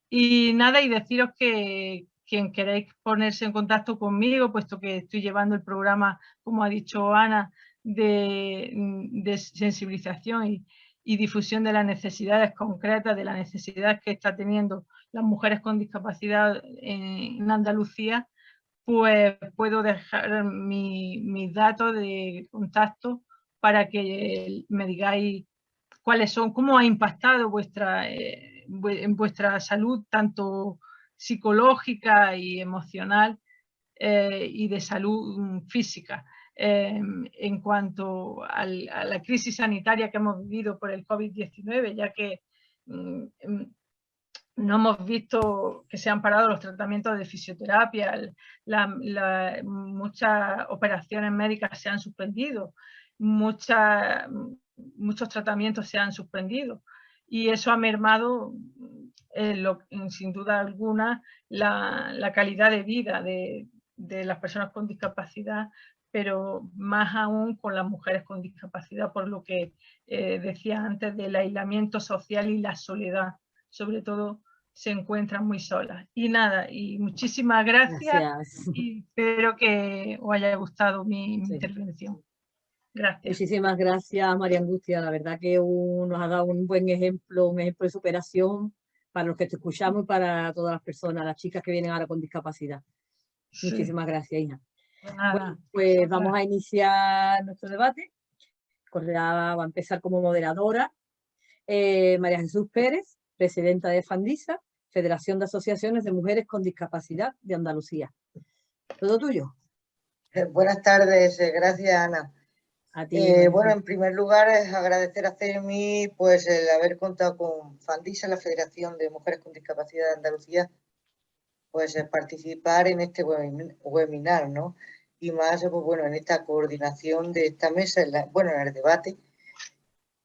Y nada, y deciros que quien queréis ponerse en contacto conmigo, puesto que estoy llevando el programa, como ha dicho Ana, de sensibilización y difusión de las necesidades concretas, de las necesidades que está teniendo las mujeres con discapacidad en Andalucía, pues puedo dejar mis datos de contacto para que me digáis cuáles son, cómo ha impactado en vuestra salud, tanto psicológica y emocional, y de salud física. En cuanto a la crisis sanitaria que hemos vivido por el COVID-19, ya que no hemos visto que se han parado los tratamientos de fisioterapia, muchas operaciones médicas se han suspendido, muchos tratamientos se han suspendido, y eso ha mermado sin duda alguna la calidad de vida de las personas con discapacidad, pero más aún con las mujeres con discapacidad, por lo que decía antes del aislamiento social y la soledad, sobre todo, se encuentran muy solas. Y nada, y muchísimas gracias. Y espero que os haya gustado mi intervención. Gracias. Muchísimas gracias, María Angustia. La verdad que nos ha dado un buen ejemplo, un ejemplo de superación para los que te escuchamos y para todas las personas, las chicas que vienen ahora con discapacidad. Sí. Muchísimas gracias, hija. Bueno, pues vamos a iniciar nuestro debate. Correa va a empezar como moderadora. María Jesús Pérez, presidenta de Fandisa, Federación de Asociaciones de Mujeres con Discapacidad de Andalucía. Todo tuyo. Buenas tardes, gracias, Ana. A ti, bueno, en primer lugar es agradecer a CEMI pues el haber contado con Fandisa, la Federación de Mujeres con Discapacidad de Andalucía, pues participar en este webinar, ¿no? Y más, pues bueno, en esta coordinación de esta mesa, en el debate.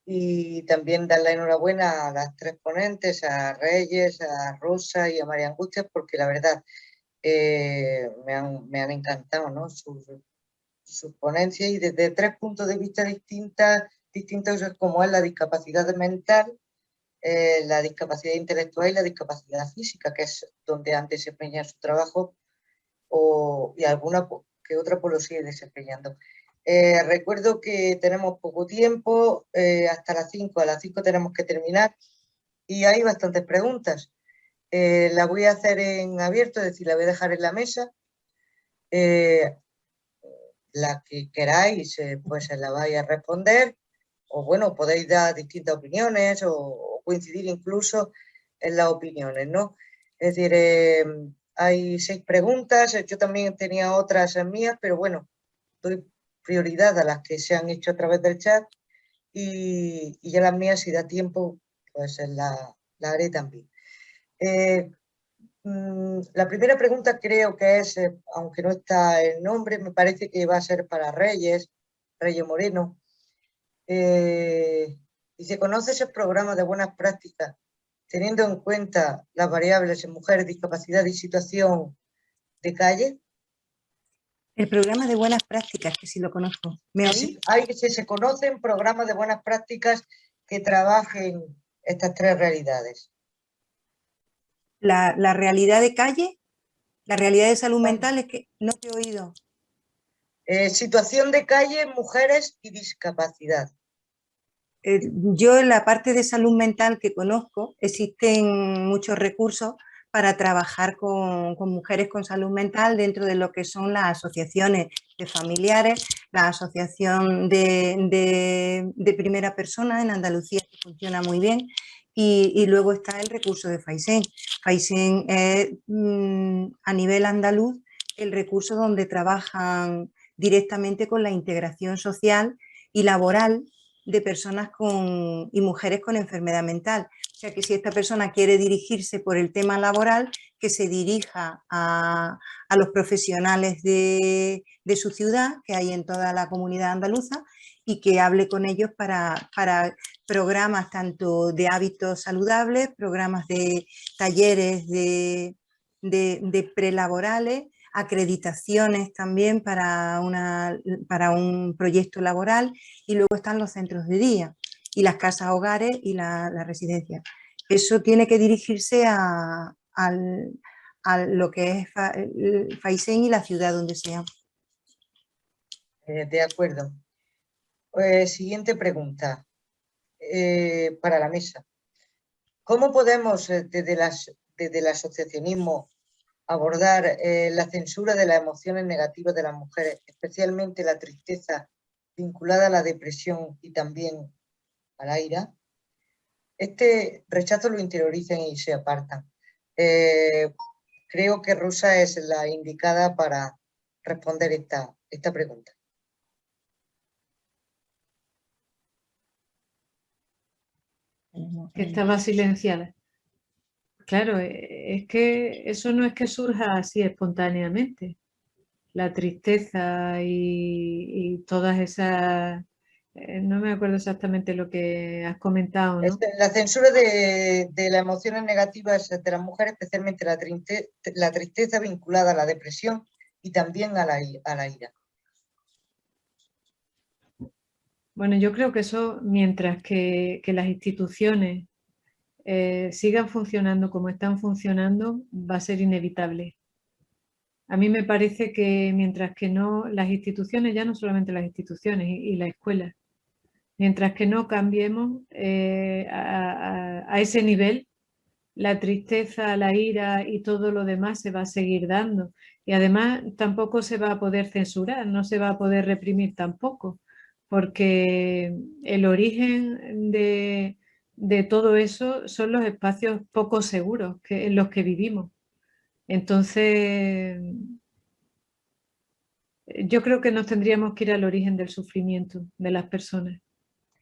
Y también dar la enhorabuena a las tres ponentes, a Reyes, a Rosa y a María Angustia, porque la verdad me han encantado, ¿no? Sus ponencias, y desde tres puntos de vista distintos como es la discapacidad mental, la discapacidad intelectual y la discapacidad física, que es donde han desempeñado su trabajo, y alguna que otra pues lo sigue desempeñando. Recuerdo que tenemos poco tiempo, hasta las 5. A las 5 tenemos que terminar y hay bastantes preguntas. La voy a hacer en abierto, es decir, la voy a dejar en la mesa. La que queráis, pues se la vais a responder, o bueno, podéis dar distintas opiniones o coincidir incluso en las opiniones, ¿no? Es decir, hay 6 preguntas, yo también tenía otras mías, pero bueno, doy prioridad a las que se han hecho a través del chat, y ya las mías, si da tiempo, pues la haré también. La primera pregunta creo que es, aunque no está el nombre, me parece que va a ser para Reyes Moreno. Dice, ¿conoces el programa de buenas prácticas teniendo en cuenta las variables en mujeres, discapacidad y situación de calle? El programa de buenas prácticas, que sí lo conozco. ¿Me oís? Se conocen programas de buenas prácticas que trabajen estas 3 realidades. La realidad de calle, la realidad de salud mental, es que no te he oído. Situación de calle, mujeres y discapacidad. Yo en la parte de salud mental que conozco, existen muchos recursos para trabajar con mujeres con salud mental dentro de lo que son las asociaciones de familiares, la asociación de primera persona en Andalucía, que funciona muy bien, y luego está el recurso de Faisen. Faisen es a nivel andaluz el recurso donde trabajan directamente con la integración social y laboral de personas y mujeres con enfermedad mental. O sea que si esta persona quiere dirigirse por el tema laboral, que se dirija a los profesionales de su ciudad, que hay en toda la comunidad andaluza, y que hable con ellos para programas tanto de hábitos saludables, programas de talleres de prelaborales, acreditaciones también para un proyecto laboral, y luego están los centros de día y las casas hogares y la residencia. Eso tiene que dirigirse a lo que es Faisen y la ciudad donde sea. De acuerdo. Siguiente pregunta para la mesa. ¿Cómo podemos desde el asociacionismo abordar la censura de las emociones negativas de las mujeres, especialmente la tristeza vinculada a la depresión y también a la ira. Este rechazo lo interiorizan y se apartan. Creo que Rosa es la indicada para responder esta pregunta. Que estaba silenciada. Claro, es que eso no es que surja así espontáneamente. La tristeza y todas esas... no me acuerdo exactamente lo que has comentado, ¿no? La censura de las emociones negativas de las mujeres, especialmente la tristeza vinculada a la depresión y también a la ira. Bueno, yo creo que eso, mientras que las instituciones sigan funcionando como están funcionando, va a ser inevitable. A mí me parece que mientras que no, las instituciones, ya no solamente las instituciones y la escuela, mientras que no cambiemos a ese nivel, la tristeza, la ira y todo lo demás se va a seguir dando. Y además tampoco se va a poder censurar, no se va a poder reprimir tampoco, porque el origen de todo eso son los espacios poco seguros en los que vivimos. Entonces, yo creo que nos tendríamos que ir al origen del sufrimiento de las personas,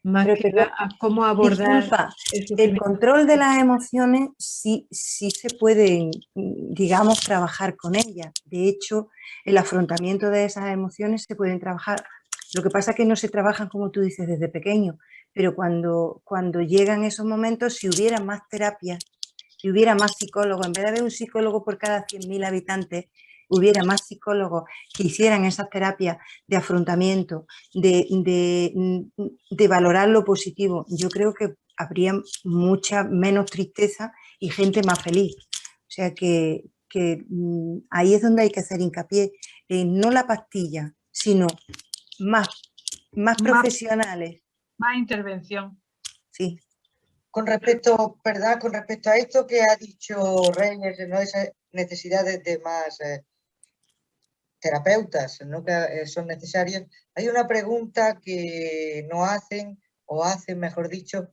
más Pero que a cómo abordar disculpa, el el sufrimiento. control de las emociones sí se puede, digamos, trabajar con ellas. De hecho, el afrontamiento de esas emociones se pueden trabajar. Lo que pasa es que no se trabajan, como tú dices, desde pequeño, pero cuando llegan esos momentos, si hubiera más terapia, si hubiera más psicólogos, en vez de haber un psicólogo por cada 100.000 habitantes, hubiera más psicólogos que hicieran esas terapias de afrontamiento, de valorar lo positivo, yo creo que habría mucha menos tristeza y gente más feliz. O sea que ahí es donde hay que hacer hincapié, no la pastilla, sino más profesionales. Más intervención. Sí. Con respecto, ¿verdad? Con respecto a esto que ha dicho Reyes, ¿no? Esa necesidad de más terapeutas, ¿no? Que son necesarios. Hay una pregunta que no hacen, o hacen, mejor dicho,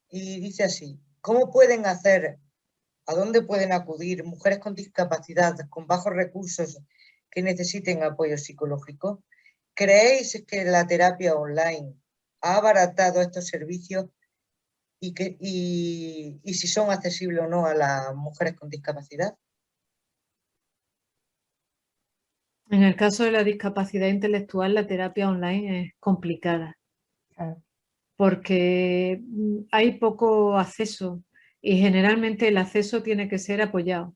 y dice así: ¿cómo pueden hacer, a dónde pueden acudir mujeres con discapacidad, con bajos recursos, que necesiten apoyo psicológico? ¿Creéis que la terapia online ha abaratado estos servicios y si son accesibles o no a las mujeres con discapacidad? En el caso de la discapacidad intelectual, la terapia online es complicada. Claro. Porque hay poco acceso y generalmente el acceso tiene que ser apoyado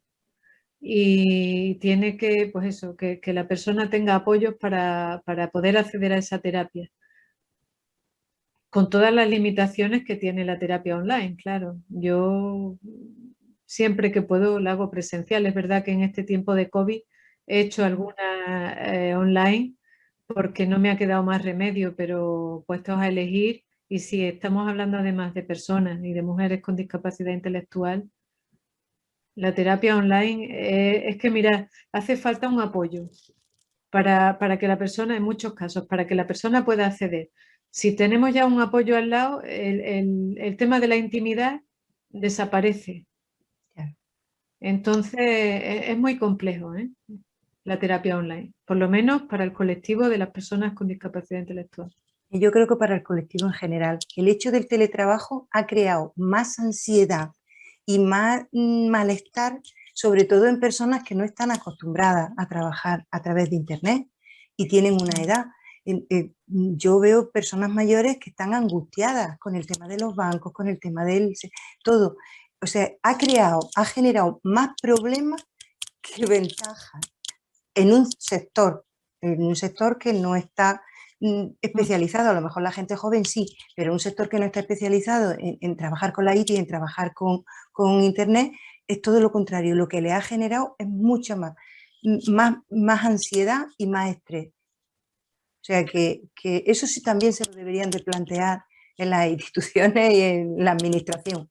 y tiene que, pues eso, que la persona tenga apoyos para poder acceder a esa terapia, con todas las limitaciones que tiene la terapia online, claro. Yo siempre que puedo la hago presencial. Es verdad que en este tiempo de COVID he hecho alguna online porque no me ha quedado más remedio, pero puestos a elegir, y si estamos hablando además de personas y de mujeres con discapacidad intelectual, la terapia online es que, mira, hace falta un apoyo para que la persona, en muchos casos, para que la persona pueda acceder. Si tenemos ya un apoyo al lado, el tema de la intimidad desaparece. Entonces, es muy complejo, ¿eh? La terapia online, por lo menos para el colectivo de las personas con discapacidad intelectual. Y yo creo que para el colectivo en general, el hecho del teletrabajo ha creado más ansiedad y más malestar, sobre todo en personas que no están acostumbradas a trabajar a través de Internet y tienen una edad. Yo veo personas mayores que están angustiadas con el tema de los bancos, con el tema del todo. O sea, ha generado más problemas que ventajas en un sector que no está especializado. A lo mejor la gente joven sí, pero un sector que no está especializado en trabajar con la IT y en trabajar con Internet es todo lo contrario. Lo que le ha generado es mucha más ansiedad y más estrés. O sea que eso sí también se lo deberían de plantear en las instituciones y en la administración.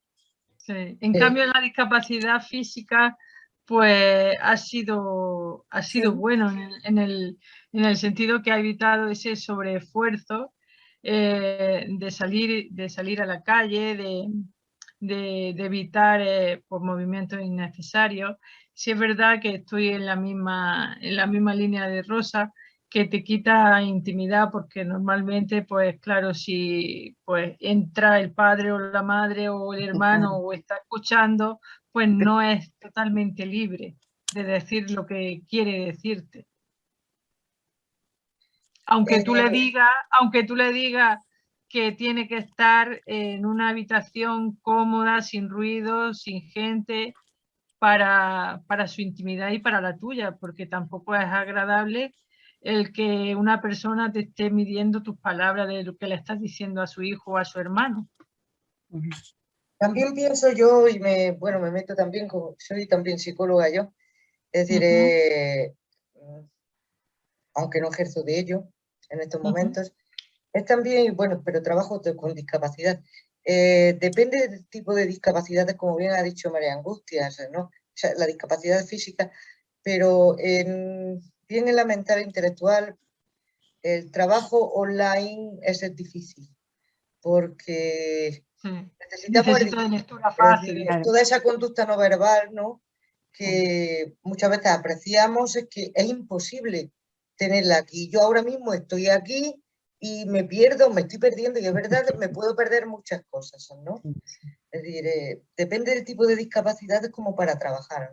Sí. En cambio, la discapacidad física, pues ha sido Sí. bueno en el sentido que ha evitado ese sobreesfuerzo de salir a la calle, de evitar pues, movimientos innecesarios. Sí es verdad que estoy en la misma línea de Rosa, que te quita intimidad, porque normalmente, pues claro, si pues entra el padre o la madre o el hermano o está escuchando, pues no es totalmente libre de decir lo que quiere decirte. Aunque tú le digas que tiene que estar en una habitación cómoda, sin ruido, sin gente, para su intimidad y para la tuya, porque tampoco es agradable el que una persona te esté midiendo tus palabras de lo que le estás diciendo a su hijo o a su hermano. También pienso yo, y me meto también, soy también psicóloga yo, es decir, aunque no ejerzo de ello en estos momentos, es también, bueno, pero trabajo con discapacidad. Depende del tipo de discapacidades, como bien ha dicho María Angustias, ¿no? O sea, la discapacidad física, pero bien en la mental e intelectual, el trabajo online es difícil, porque necesitamos Necesito de lectura fácil. toda esa conducta no verbal, ¿no? Que muchas veces apreciamos, es que es imposible tenerla aquí. Yo ahora mismo estoy aquí y me pierdo, me estoy perdiendo, y es verdad, me puedo perder muchas cosas, ¿no? Es decir, depende del tipo de discapacidades como para trabajar,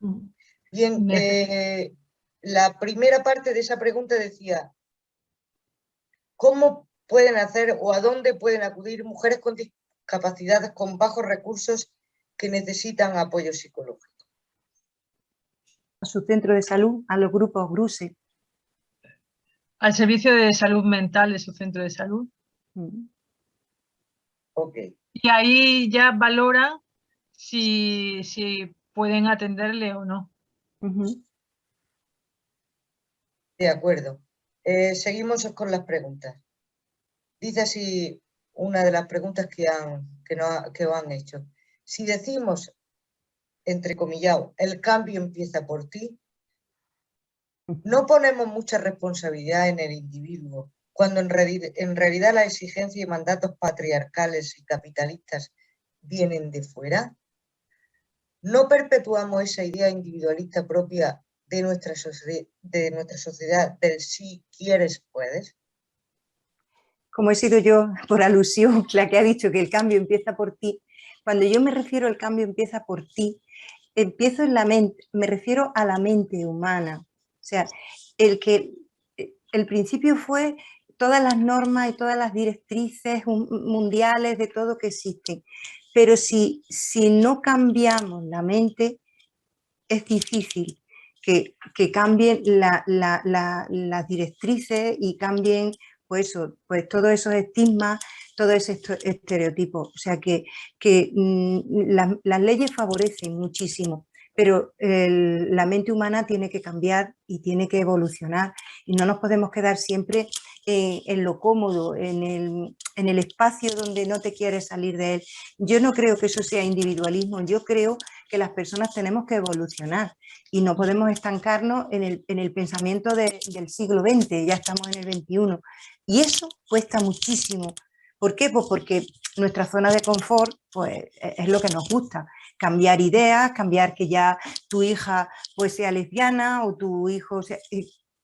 ¿no? Bien, la primera parte de esa pregunta decía, ¿cómo pueden hacer o a dónde pueden acudir mujeres con discapacidades con bajos recursos que necesitan apoyo psicológico? A su centro de salud, a los grupos GRUSE. Al servicio de salud mental de su centro de salud. Okay. Y ahí ya valora si pueden atenderle o no. De acuerdo. Seguimos con las preguntas. Dice así una de las preguntas que os han hecho. Si decimos, entrecomillado, el cambio empieza por ti, no ponemos mucha responsabilidad en el individuo, cuando en realidad la exigencia y mandatos patriarcales y capitalistas vienen de fuera. ¿No perpetuamos esa idea individualista propia de nuestra sociedad del si quieres, puedes? Como he sido yo, por alusión, la que ha dicho que el cambio empieza por ti, cuando yo me refiero al cambio empieza por ti, empiezo en la mente, me refiero a la mente humana. O sea, el principio fue todas las normas y todas las directrices mundiales de todo que existen. Pero si no cambiamos la mente, es difícil que cambien las directrices y cambien pues todos esos estigmas, todos esos estereotipos. O sea que las leyes favorecen muchísimo, pero la mente humana tiene que cambiar y tiene que evolucionar, y no nos podemos quedar siempre en lo cómodo, en el espacio donde no te quieres salir de él. Yo no creo que eso sea individualismo, yo creo que las personas tenemos que evolucionar y no podemos estancarnos en el pensamiento del siglo XX, ya estamos en el XXI. Y eso cuesta muchísimo. ¿Por qué? Pues porque nuestra zona de confort pues, es lo que nos gusta. Cambiar ideas, cambiar que ya tu hija pues, sea lesbiana o tu hijo sea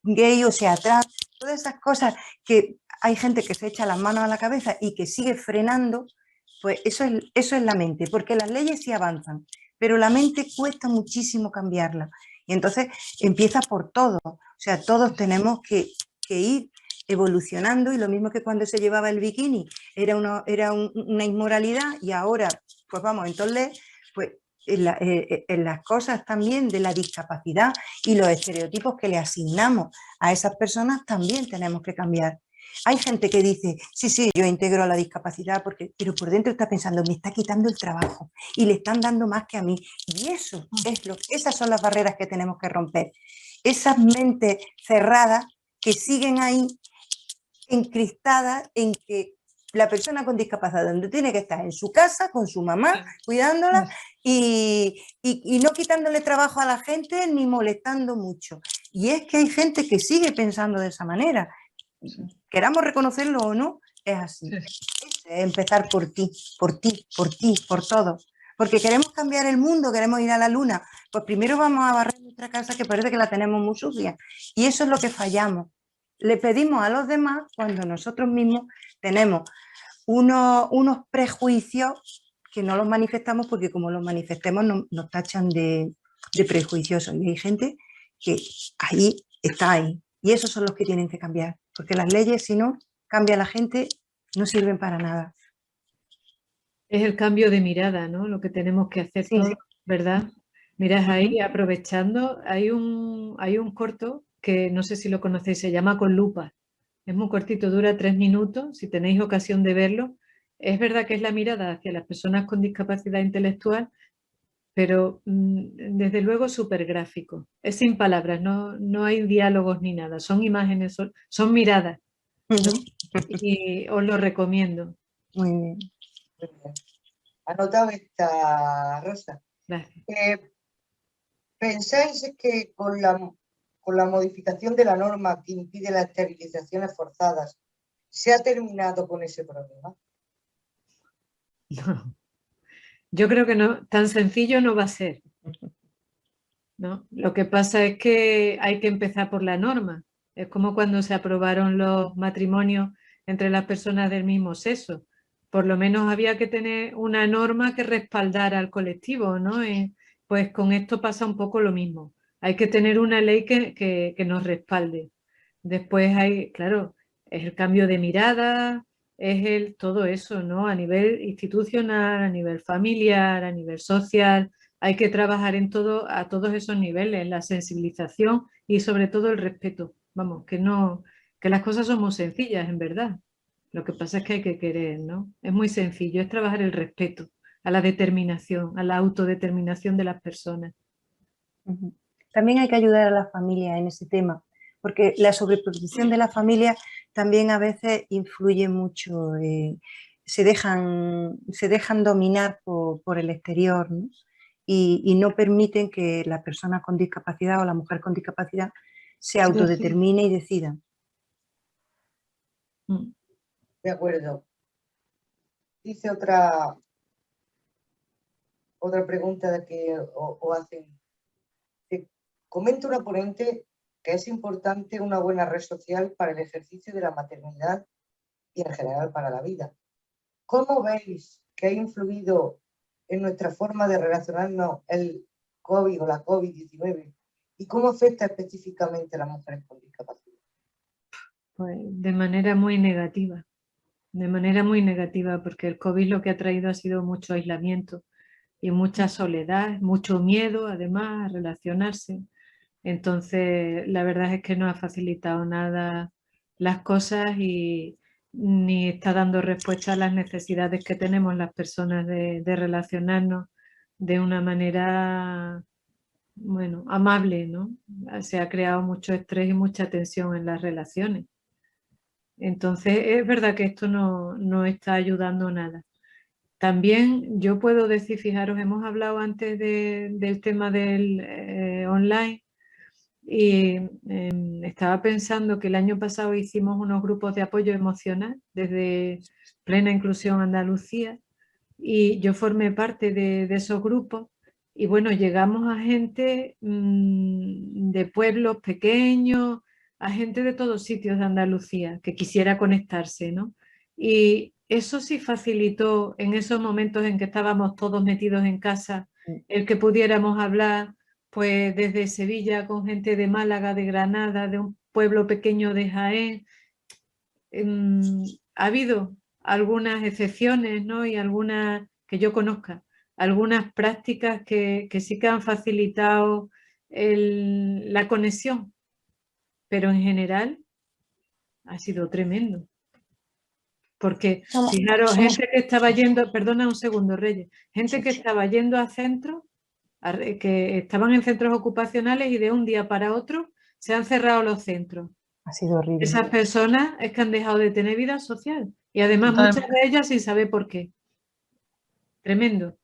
gay o sea trans. Todas esas cosas que hay gente que se echa las manos a la cabeza y que sigue frenando, pues eso es la mente, porque las leyes sí avanzan, pero la mente cuesta muchísimo cambiarla. Y entonces empieza por todo. O sea, todos tenemos que ir evolucionando, y lo mismo que cuando se llevaba el bikini era una inmoralidad, y ahora, pues vamos, entonces, pues en las cosas también de la discapacidad y los estereotipos que le asignamos a esas personas también tenemos que cambiar. Hay gente que dice, sí, yo integro la discapacidad, pero por dentro está pensando, me está quitando el trabajo y le están dando más que a mí. Y eso esas son las barreras que tenemos que romper. Esas mentes cerradas que siguen ahí encristadas en que la persona con discapacidad, donde tiene que estar en su casa, con su mamá, cuidándola y no quitándole trabajo a la gente ni molestando mucho. Y es que hay gente que sigue pensando de esa manera. Queramos reconocerlo o no, es así. Es empezar por ti, por ti, por ti, por todos. Porque queremos cambiar el mundo, queremos ir a la luna. Pues primero vamos a barrer nuestra casa, que parece que la tenemos muy sucia. Y eso es lo que fallamos. Le pedimos a los demás cuando nosotros mismos tenemos unos prejuicios que no los manifestamos, porque como los manifestemos nos tachan de prejuiciosos. Y hay gente que ahí está ahí. Y esos son los que tienen que cambiar. Porque las leyes, si no cambia la gente, no sirven para nada. Es el cambio de mirada, ¿no? Lo que tenemos que hacer Sí, todos, sí. ¿verdad? Mirad ahí, aprovechando, hay un corto que no sé si lo conocéis, se llama Con lupa. Es muy cortito, dura 3 minutos, si tenéis ocasión de verlo. Es verdad que es la mirada hacia las personas con discapacidad intelectual, pero desde luego súper gráfico. Es sin palabras, no hay diálogos ni nada, son imágenes, son miradas, ¿no? Y os lo recomiendo. Muy bien. Muy bien. Anotado esta, Rosa. Gracias. ¿Pensáis que con la modificación de la norma que impide las esterilizaciones forzadas se ha terminado con ese problema? No. Yo creo que no, tan sencillo no va a ser, ¿no? Lo que pasa es que hay que empezar por la norma. Es como cuando se aprobaron los matrimonios entre las personas del mismo sexo. Por lo menos había que tener una norma que respaldara al colectivo, ¿no? Pues con esto pasa un poco lo mismo. Hay que tener una ley que nos respalde. Después hay, claro, es el cambio de mirada, es todo eso, ¿no? A nivel institucional, a nivel familiar, a nivel social. Hay que trabajar a todos esos niveles, la sensibilización y sobre todo el respeto. Vamos, que las cosas son muy sencillas, en verdad. Lo que pasa es que hay que querer, ¿no? Es muy sencillo, es trabajar el respeto a la determinación, a la autodeterminación de las personas. También hay que ayudar a la familia en ese tema, porque la sobreprotección de la familia también a veces influye mucho, se dejan dominar por el exterior, ¿no? Y no permiten que la persona con discapacidad o la mujer con discapacidad se autodetermine y decida. De acuerdo. Dice otra pregunta de que o hacen. Comenta una ponente que es importante una buena red social para el ejercicio de la maternidad y en general para la vida. ¿Cómo veis que ha influido en nuestra forma de relacionarnos el COVID o la COVID-19 y cómo afecta específicamente a las mujeres con discapacidad? Pues de manera muy negativa, porque el COVID lo que ha traído ha sido mucho aislamiento y mucha soledad, mucho miedo además a relacionarse. Entonces, la verdad es que no ha facilitado nada las cosas y ni está dando respuesta a las necesidades que tenemos las personas de relacionarnos de una manera, bueno, amable, ¿no? Se ha creado mucho estrés y mucha tensión en las relaciones. Entonces, es verdad que esto no está ayudando nada. También yo puedo decir, fijaros, hemos hablado antes del tema del online y estaba pensando que el año pasado hicimos unos grupos de apoyo emocional desde Plena Inclusión Andalucía y yo formé parte de esos grupos y bueno, llegamos a gente de pueblos pequeños, a gente de todos sitios de Andalucía que quisiera conectarse, ¿no? Y eso sí facilitó en esos momentos en que estábamos todos metidos en casa, el que pudiéramos hablar pues desde Sevilla con gente de Málaga, de Granada, de un pueblo pequeño de Jaén. Ha habido algunas excepciones, ¿no? Y algunas que yo conozca, algunas prácticas que sí que han facilitado la conexión, pero en general ha sido tremendo. Porque, fijaros, gente que estaba yendo, perdona un segundo, Reyes, gente que estaba yendo a centros, que estaban en centros ocupacionales y de un día para otro se han cerrado los centros. Ha sido horrible. Esas personas es que han dejado de tener vida social Y además muchas Totalmente. de ellas sin saber por qué. Tremendo.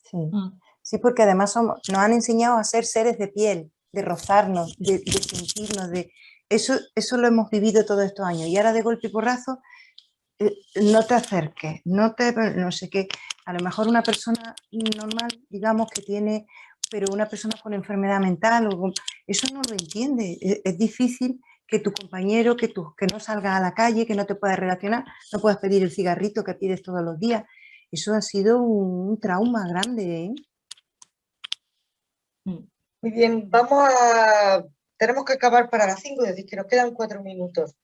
Sí. Mm. Sí, porque además nos han enseñado a ser seres de piel, de rozarnos, de sentirnos, eso lo hemos vivido todos estos años. Y ahora de golpe y porrazo, no te acerques, no sé qué. A lo mejor una persona normal, digamos que tiene, pero una persona con enfermedad mental, eso no lo entiende. Es difícil que tu compañero, que no salgas a la calle, que no te puedas relacionar, no puedas pedir el cigarrito que pides todos los días. Eso ha sido un trauma grande, ¿eh? Muy bien, tenemos que acabar para las 5, es decir, que nos quedan 4 minutos.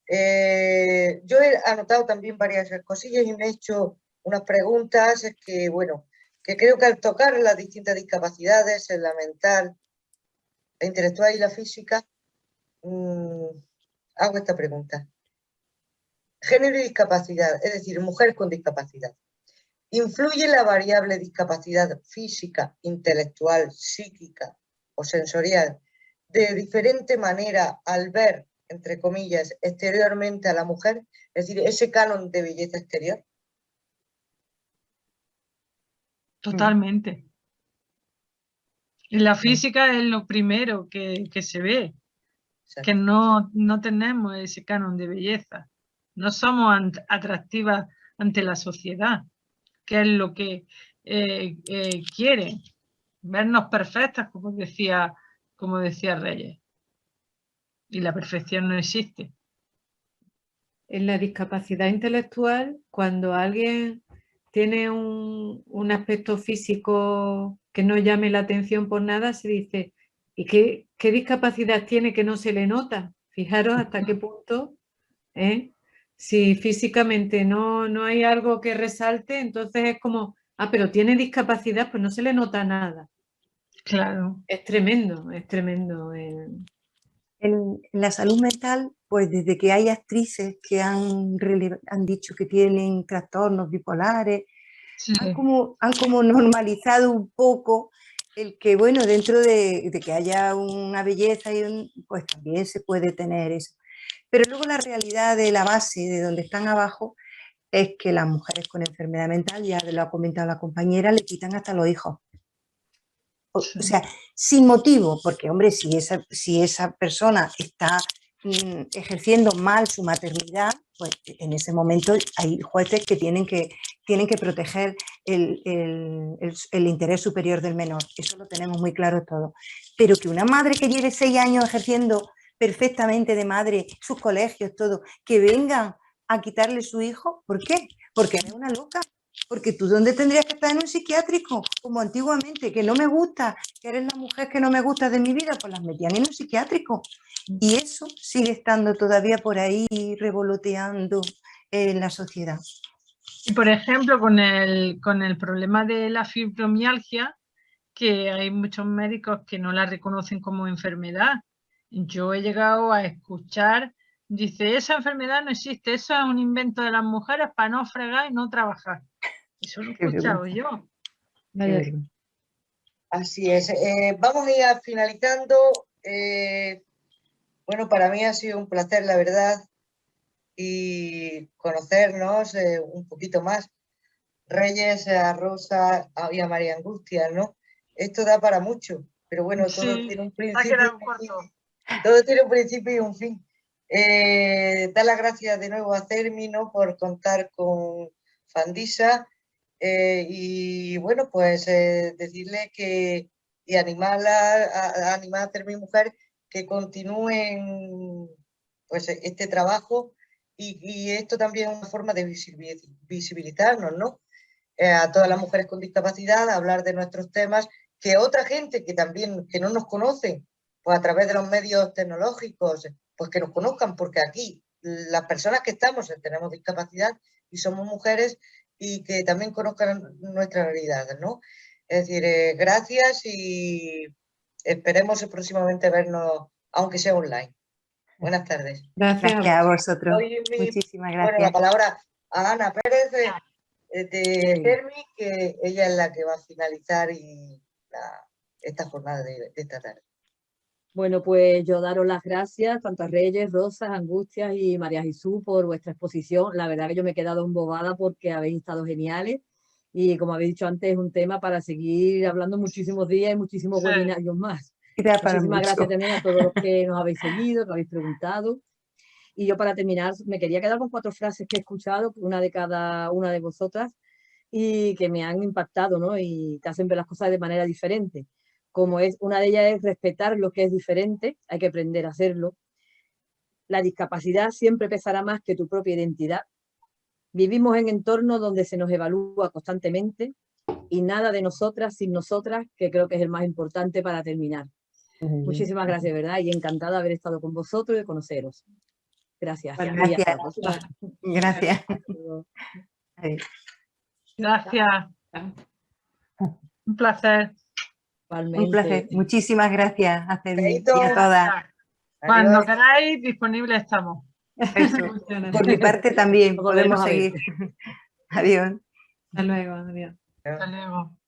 Yo he anotado también varias cosillas y me he hecho unas preguntas bueno, que creo que al tocar las distintas discapacidades, en la mental, la intelectual y la física, hago esta pregunta. Género y discapacidad, es decir, mujer con discapacidad. ¿Influye la variable discapacidad física, intelectual, psíquica o sensorial de diferente manera al ver, entre comillas, exteriormente a la mujer? Es decir, ese canon de belleza exterior. Totalmente. Y la física es lo primero que se ve, que no tenemos ese canon de belleza. No somos atractivas ante la sociedad, que es lo que quieren, vernos perfectas, como decía Reyes. Y la perfección no existe. En la discapacidad intelectual, cuando alguien tiene un aspecto físico que no llame la atención por nada, se dice, ¿y qué discapacidad tiene que no se le nota? Fijaros hasta qué punto, ¿eh? Si físicamente no hay algo que resalte, entonces es como, pero tiene discapacidad, pues no se le nota nada. Claro. Es tremendo, es tremendo. En la salud mental, pues desde que hay actrices que han dicho que tienen trastornos bipolares, Sí. han como normalizado un poco el que, bueno, dentro de que haya una belleza, pues también se puede tener eso. Pero luego la realidad de la base, de donde están abajo, es que las mujeres con enfermedad mental, ya lo ha comentado la compañera, le quitan hasta los hijos. O sea, sin motivo, porque, hombre, si esa persona está ejerciendo mal su maternidad, pues en ese momento hay jueces que tienen que proteger el interés superior del menor. Eso lo tenemos muy claro todo. Pero que una madre que lleve 6 años ejerciendo perfectamente de madre, sus colegios, todo, que vengan a quitarle su hijo, ¿por qué? Porque es una loca. Porque tú, ¿dónde tendrías que estar? En un psiquiátrico, como antiguamente, que no me gusta, que eres la mujer que no me gusta de mi vida, pues las metían en un psiquiátrico. Y eso sigue estando todavía por ahí revoloteando en la sociedad. Y por ejemplo, con el problema de la fibromialgia, que hay muchos médicos que no la reconocen como enfermedad. Yo he llegado a escuchar, dice, esa enfermedad no existe, eso es un invento de las mujeres para no fregar y no trabajar. Eso lo he escuchado yo. Así es. Vamos a ir finalizando. Bueno, para mí ha sido un placer, la verdad, y conocernos un poquito más. Reyes, a Rosa y a María Angustia, ¿no? Esto da para mucho, pero bueno, todo tiene un principio y un fin. Todo tiene un principio y un fin. Dar las gracias de nuevo a Cermi, ¿no?, por contar con Fandisa, y bueno, pues decirle y animarla, animar a Cermi Mujer que continúen pues este trabajo, y esto también es una forma de visibilizarnos, ¿no? A todas las mujeres con discapacidad, a hablar de nuestros temas, que otra gente que también, que no nos conoce, pues a través de los medios tecnológicos, pues que nos conozcan, porque aquí las personas que estamos tenemos discapacidad y somos mujeres, y que también conozcan nuestra realidad, ¿no? Es decir, gracias, y esperemos próximamente vernos, aunque sea online. Buenas tardes. Gracias a vosotros. Muchísimas gracias. Bueno, la palabra a Ana Pérez de Cermi, que ella es la que va a finalizar esta jornada de esta tarde. Bueno, pues yo daros las gracias tanto a Reyes, Rosas, Angustias y María Jesús por vuestra exposición. La verdad que yo me he quedado embobada porque habéis estado geniales y como habéis dicho antes es un tema para seguir hablando muchísimos días y muchísimos Sí. webinarios más. Y da para Muchísimas mucho. gracias también a todos los que nos habéis seguido, que habéis preguntado. Y yo para terminar me quería quedar con 4 frases que he escuchado, una de cada una de vosotras, y que me han impactado, ¿no? Y te hacen ver las cosas de manera diferente. Como es, una de ellas es respetar lo que es diferente, hay que aprender a hacerlo. La discapacidad siempre pesará más que tu propia identidad. Vivimos en entornos donde se nos evalúa constantemente y nada de nosotras sin nosotras, que creo que es el más importante para terminar. Muchísimas gracias, ¿verdad? Y encantada de haber estado con vosotros y de conoceros. Gracias. Gracias. Gracias. Gracias. Un placer. Un placer. Muchísimas gracias a Celi y a todas. Cuando Adiós. queráis, disponibles estamos. Eso. Por mi parte también Nos podemos volveremos a ver. seguir. Adiós. Hasta luego, adiós. Hasta luego.